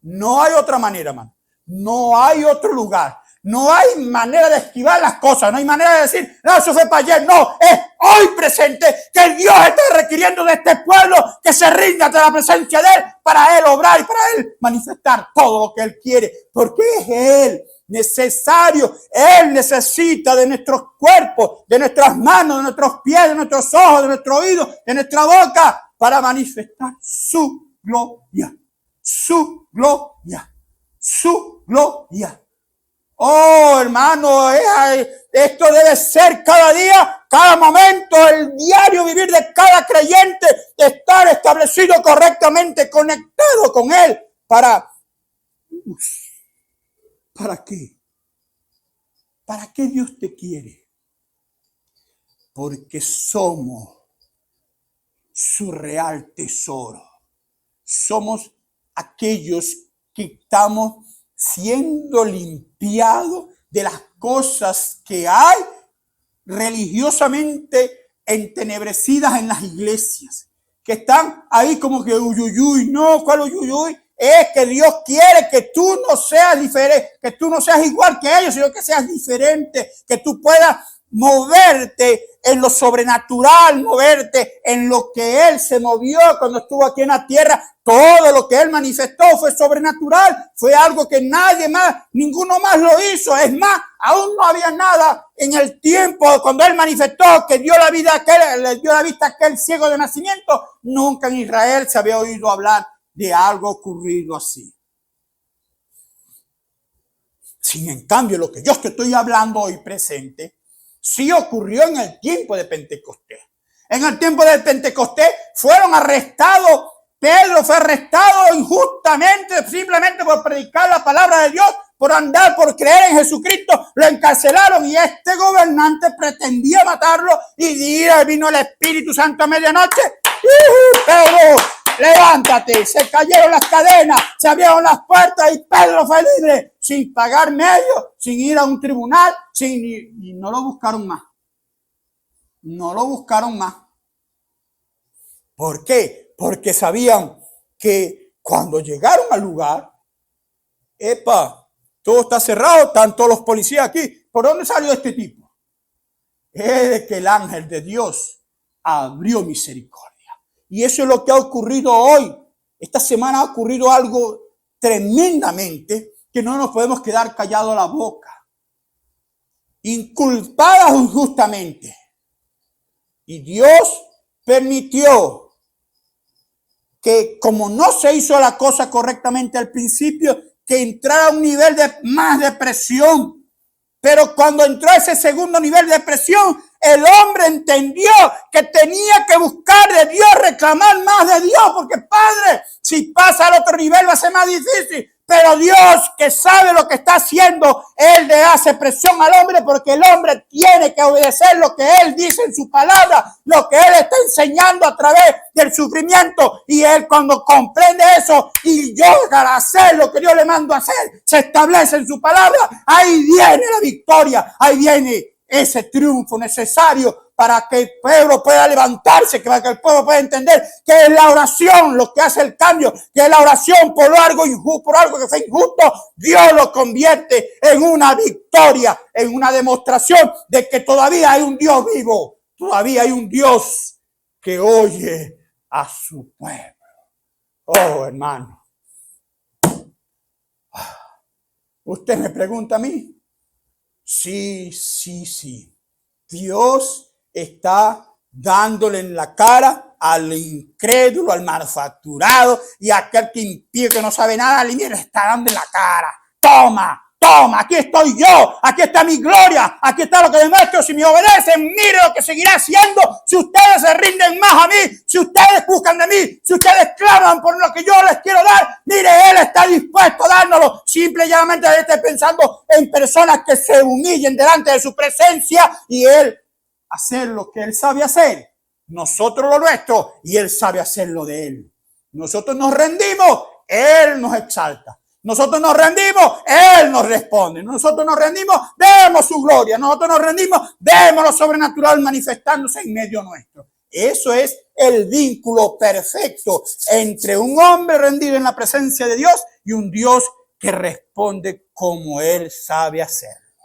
No hay otra manera, hermano. No hay otro lugar. No hay manera de esquivar las cosas. No hay manera de decir, no, eso fue para ayer. No, es hoy presente que Dios está requiriendo de este pueblo que se rinda ante la presencia de Él para Él obrar y para Él manifestar todo lo que Él quiere. Porque es Él necesario. Él necesita de nuestros cuerpos, de nuestras manos, de nuestros pies, de nuestros ojos, de nuestros oídos, de nuestra boca para manifestar su gloria. Su gloria. Su gloria. Oh, hermano, esto debe ser cada día, cada momento, el diario vivir de cada creyente, estar establecido correctamente, conectado con Él. ¿Para qué? ¿Para qué Dios te quiere? Porque somos su real tesoro. Somos aquellos que estamos siendo limpiados de las cosas que hay religiosamente entenebrecidas en las iglesias, que están ahí como que uyuyuy. No, ¿cuál uyuyuy? Es que Dios quiere que tú no seas diferente, que tú no seas igual que ellos, sino que seas diferente, que tú puedas moverte en lo sobrenatural, moverte en lo que Él se movió cuando estuvo aquí en la tierra. Todo lo que Él manifestó fue sobrenatural, fue algo que nadie más, ninguno más lo hizo. Es más, aún no había nada en el tiempo cuando Él manifestó que dio la vida a aquel, le dio la vista a aquel ciego de nacimiento. Nunca en Israel se había oído hablar de algo ocurrido así. Sin en cambio, lo que yo te estoy hablando hoy presente, sí ocurrió en el tiempo de Pentecostés. En el tiempo de Pentecostés fueron arrestados. Pedro fue arrestado injustamente, simplemente por predicar la palabra de Dios, por andar, por creer en Jesucristo. Lo encarcelaron y este gobernante pretendía matarlo y vino el Espíritu Santo a medianoche. Pedro, levántate. Se cayeron las cadenas, se abrieron las puertas y Pedro fue libre, sin pagar medio, sin ir a un tribunal, y no lo buscaron más. No lo buscaron más. ¿Por qué? Porque sabían que cuando llegaron al lugar, todo está cerrado, están todos los policías aquí. ¿Por dónde salió este tipo? Es de que el ángel de Dios abrió misericordia. Y eso es lo que ha ocurrido hoy. Esta semana ha ocurrido algo tremendamente que no nos podemos quedar callados la boca. Inculpadas injustamente. Y Dios permitió que, como no se hizo la cosa correctamente al principio, que entrara a un nivel de más de presión. Pero cuando entró a ese segundo nivel de presión, el hombre entendió que tenía que buscar de Dios, reclamar más de Dios, porque Padre, si pasa al otro nivel va a ser más difícil. Pero Dios, que sabe lo que está haciendo, Él le hace presión al hombre, porque el hombre tiene que obedecer lo que Él dice en su palabra, lo que Él está enseñando a través del sufrimiento. Y Él, cuando comprende eso y llora a hacer lo que Dios le manda a hacer, se establece en su palabra, ahí viene la victoria, ahí viene ese triunfo necesario para que el pueblo pueda levantarse, para que el pueblo pueda entender que es la oración lo que hace el cambio, que es la oración por algo injusto, por algo que fue injusto, Dios lo convierte en una victoria, en una demostración de que todavía hay un Dios vivo, todavía hay un Dios que oye a su pueblo. Oh, hermano. Usted me pregunta a mí. Sí. Dios está dándole en la cara al incrédulo, al manufacturado y a aquel que impide, que no sabe nada, le está dando en la cara. Toma, aquí estoy yo, aquí está mi gloria, aquí está lo que demuestro. Si me obedecen, mire lo que seguirá haciendo. Si ustedes se rinden más a mí, si ustedes buscan de mí, si ustedes claman por lo que yo les quiero dar, mire, Él está dispuesto a dárnoslo. Simple y llanamente esté pensando en personas que se humillen delante de su presencia y Él hacer lo que Él sabe hacer. Nosotros lo nuestro y Él sabe hacer lo de Él. Nosotros nos rendimos, Él nos exalta. Nosotros nos rendimos, Él nos responde. Nosotros nos rendimos, vemos su gloria. Nosotros nos rendimos, vemos lo sobrenatural manifestándose en medio nuestro. Eso es el vínculo perfecto entre un hombre rendido en la presencia de Dios y un Dios que responde como Él sabe hacerlo.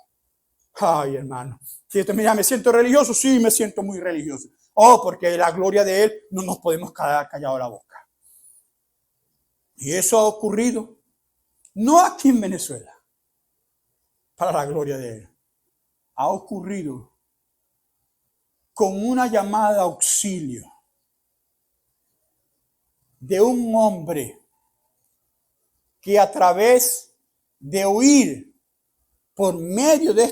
Ay, hermano. Si usted mira, ¿me siento religioso? Sí, me siento muy religioso. Oh, porque la gloria de Él no nos podemos quedar callados la boca. Y eso ha ocurrido no aquí en Venezuela, para la gloria de Él. Ha ocurrido con una llamada de auxilio de un hombre que a través de oír por medio de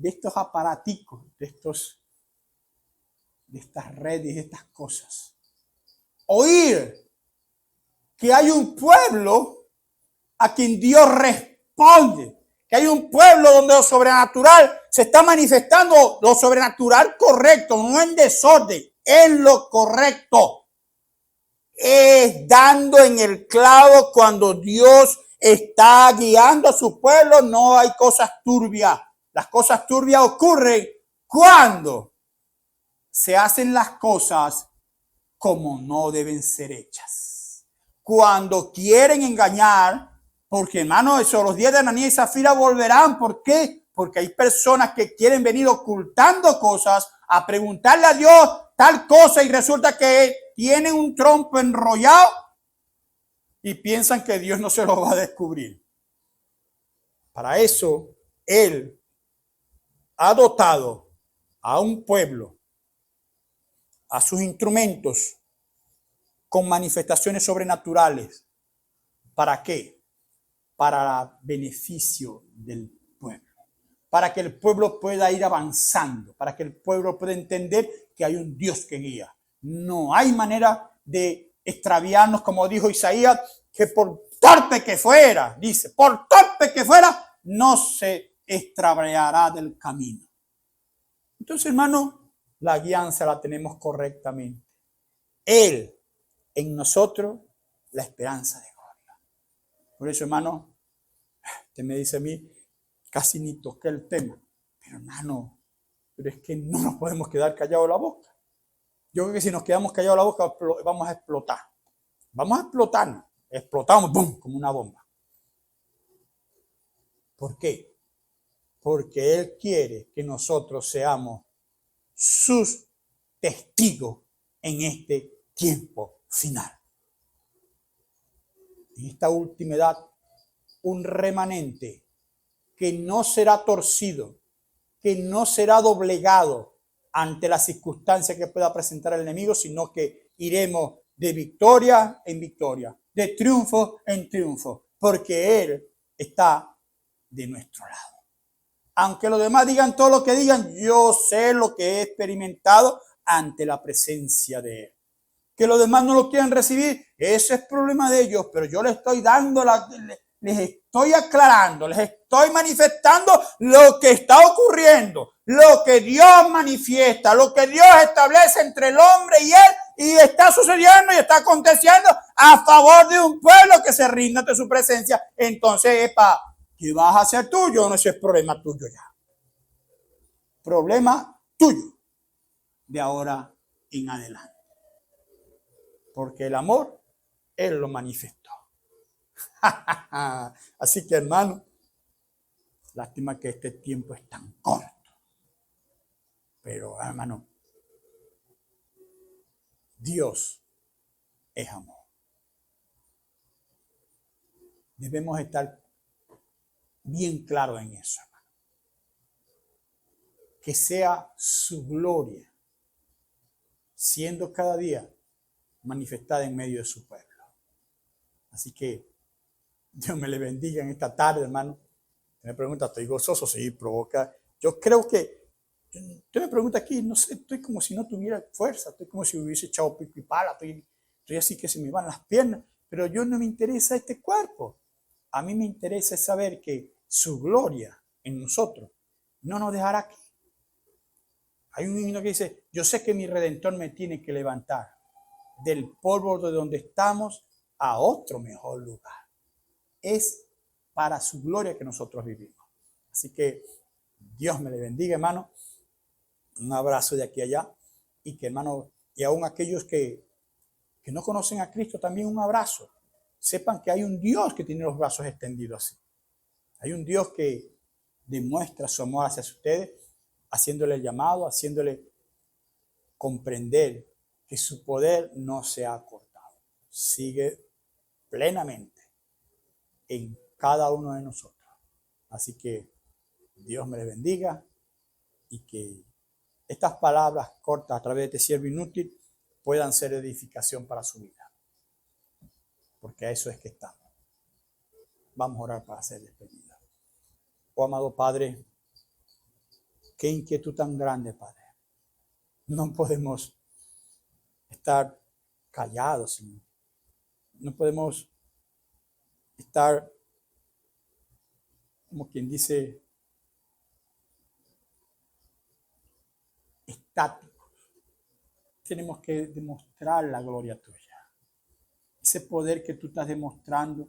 estos aparaticos, de estas redes, de estas cosas, oír que hay un pueblo a quien Dios responde, que hay un pueblo donde lo sobrenatural se está manifestando, lo sobrenatural correcto, no en desorden, en lo correcto. Es dando en el clavo cuando Dios está guiando a su pueblo, no hay cosas turbias. Las cosas turbias ocurren cuando se hacen las cosas como no deben ser hechas. Cuando quieren engañar, porque hermano, eso, los días de Ananías y Zafira volverán. ¿Por qué? Porque hay personas que quieren venir ocultando cosas, a preguntarle a Dios tal cosa y resulta que tienen un trompo enrollado y piensan que Dios no se lo va a descubrir. Para eso, Él ha dotado a un pueblo, a sus instrumentos, con manifestaciones sobrenaturales. ¿Para qué? Para beneficio del pueblo, para que el pueblo pueda ir avanzando, para que el pueblo pueda entender que hay un Dios que guía. No hay manera de extraviarnos, como dijo Isaías, que por torpe que fuera, dice, por torpe que fuera, no se extraviará del camino. Entonces, hermano, la guianza la tenemos correctamente. Él en nosotros, la esperanza de gloria. Por eso, hermano, usted me dice a mí, casi ni toqué el tema. Pero, hermano, pero es que no nos podemos quedar callados la boca. Yo creo que si nos quedamos callados la boca, vamos a explotar. Vamos a explotar. Explotamos, ¡bum!, como una bomba. ¿Por qué? Porque Él quiere que nosotros seamos sus testigos en este tiempo final. En esta última edad, un remanente que no será torcido, que no será doblegado ante las circunstancias que pueda presentar el enemigo, sino que iremos de victoria en victoria, de triunfo en triunfo, porque Él está de nuestro lado. Aunque los demás digan todo lo que digan, yo sé lo que he experimentado ante la presencia de Él. Que los demás no lo quieran recibir, ese es problema de ellos, pero yo les estoy dando, les estoy aclarando, les estoy manifestando lo que está ocurriendo, lo que Dios manifiesta, lo que Dios establece entre el hombre y Él, y está sucediendo y está aconteciendo a favor de un pueblo que se rinde ante su presencia. Entonces, ¿qué vas a hacer tú? Yo no sé, es problema tuyo ya. Problema tuyo. de ahora en adelante. Porque el amor, Él lo manifestó. Así que, hermano, lástima que este tiempo es tan corto. Pero, hermano, Dios es amor. Debemos estar bien claros en eso, hermano. Que sea su gloria, siendo cada día manifestada en medio de su pueblo. Así que Dios me le bendiga en esta tarde, hermano. Me pregunta, ¿estoy gozoso? Sí, provoca. Yo creo que, usted me pregunta aquí, no sé, estoy como si no tuviera fuerza, estoy como si hubiese echado pico y pala, estoy así que se me van las piernas, pero yo no me interesa este cuerpo. A mí me interesa saber que su gloria en nosotros no nos dejará aquí. Hay un himno que dice, yo sé que mi Redentor me tiene que levantar del polvo de donde estamos a otro mejor lugar. Es para su gloria que nosotros vivimos. Así que Dios me le bendiga, hermano. Un abrazo de aquí a allá. Y que, hermano, y aún aquellos que no conocen a Cristo, también un abrazo. Sepan que hay un Dios que tiene los brazos extendidos así. Hay un Dios que demuestra su amor hacia ustedes, haciéndole el llamado, haciéndole comprender que su poder no se ha cortado. Sigue plenamente en cada uno de nosotros. Así que Dios me les bendiga y que estas palabras cortas a través de este siervo inútil puedan ser edificación para su vida. Porque a eso es que estamos. Vamos a orar para hacer despedida. Oh amado Padre, qué inquietud tan grande, Padre. No podemos estar callados, Señor. No podemos estar, como quien dice, estáticos. Tenemos que demostrar la gloria tuya. Ese poder que tú estás demostrando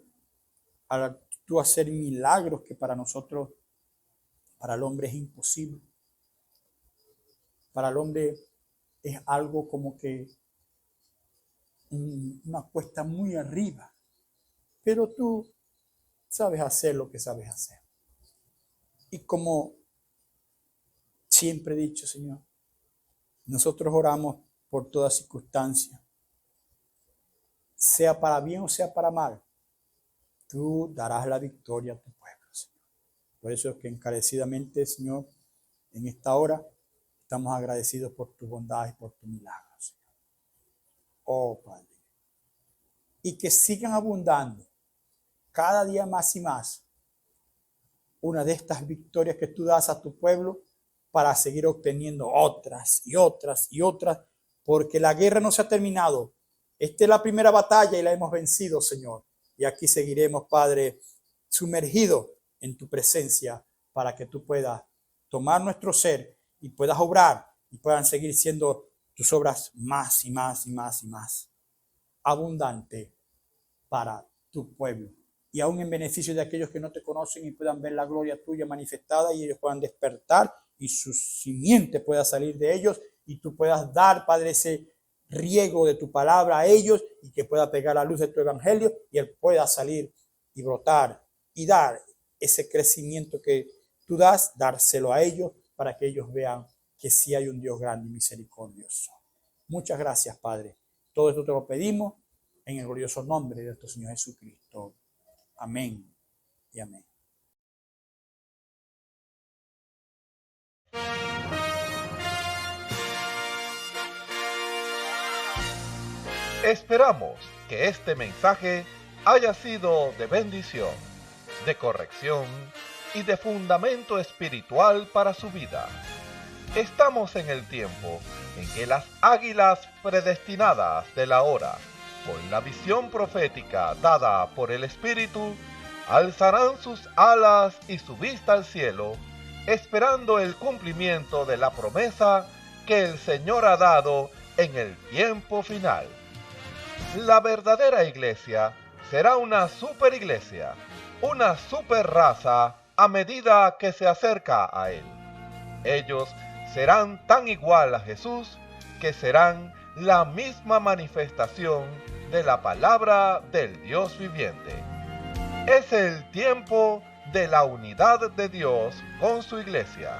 al tú hacer milagros que para nosotros, para el hombre es imposible. Para el hombre es algo como que una cuesta muy arriba. Pero tú sabes hacer lo que sabes hacer. Y como siempre he dicho, Señor, nosotros oramos por toda circunstancia, sea para bien o sea para mal. Tú darás la victoria a tu pueblo, Señor. Por eso es que encarecidamente, Señor, en esta hora estamos agradecidos por tu bondad y por tu milagro, Señor. Oh, Padre. Y que sigan abundando cada día más y más una de estas victorias que tú das a tu pueblo para seguir obteniendo otras y otras y otras, porque la guerra no se ha terminado. Esta es la primera batalla y la hemos vencido, Señor. Y aquí seguiremos, Padre, sumergidos en tu presencia para que tú puedas tomar nuestro ser y puedas obrar y puedan seguir siendo tus obras más y más y más y más abundante para tu pueblo. Y aún en beneficio de aquellos que no te conocen y puedan ver la gloria tuya manifestada y ellos puedan despertar y su simiente pueda salir de ellos y tú puedas dar, Padre, ese riego de tu palabra a ellos y que pueda pegar la luz de tu evangelio y él pueda salir y brotar y dar ese crecimiento que tú das, dárselo a ellos para que ellos vean que sí hay un Dios grande y misericordioso. Muchas gracias, Padre. Todo esto te lo pedimos en el glorioso nombre de nuestro Señor Jesucristo. Amén y amén. Esperamos que este mensaje haya sido de bendición, de corrección y de fundamento espiritual para su vida. Estamos en el tiempo en que las águilas predestinadas de la hora, con la visión profética dada por el Espíritu, alzarán sus alas y su vista al cielo, esperando el cumplimiento de la promesa que el Señor ha dado en el tiempo final. La verdadera iglesia será una superiglesia, una superraza a medida que se acerca a Él. Ellos serán tan igual a Jesús que serán la misma manifestación de la palabra del Dios viviente. Es el tiempo de la unidad de Dios con su iglesia.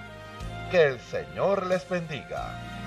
Que el Señor les bendiga.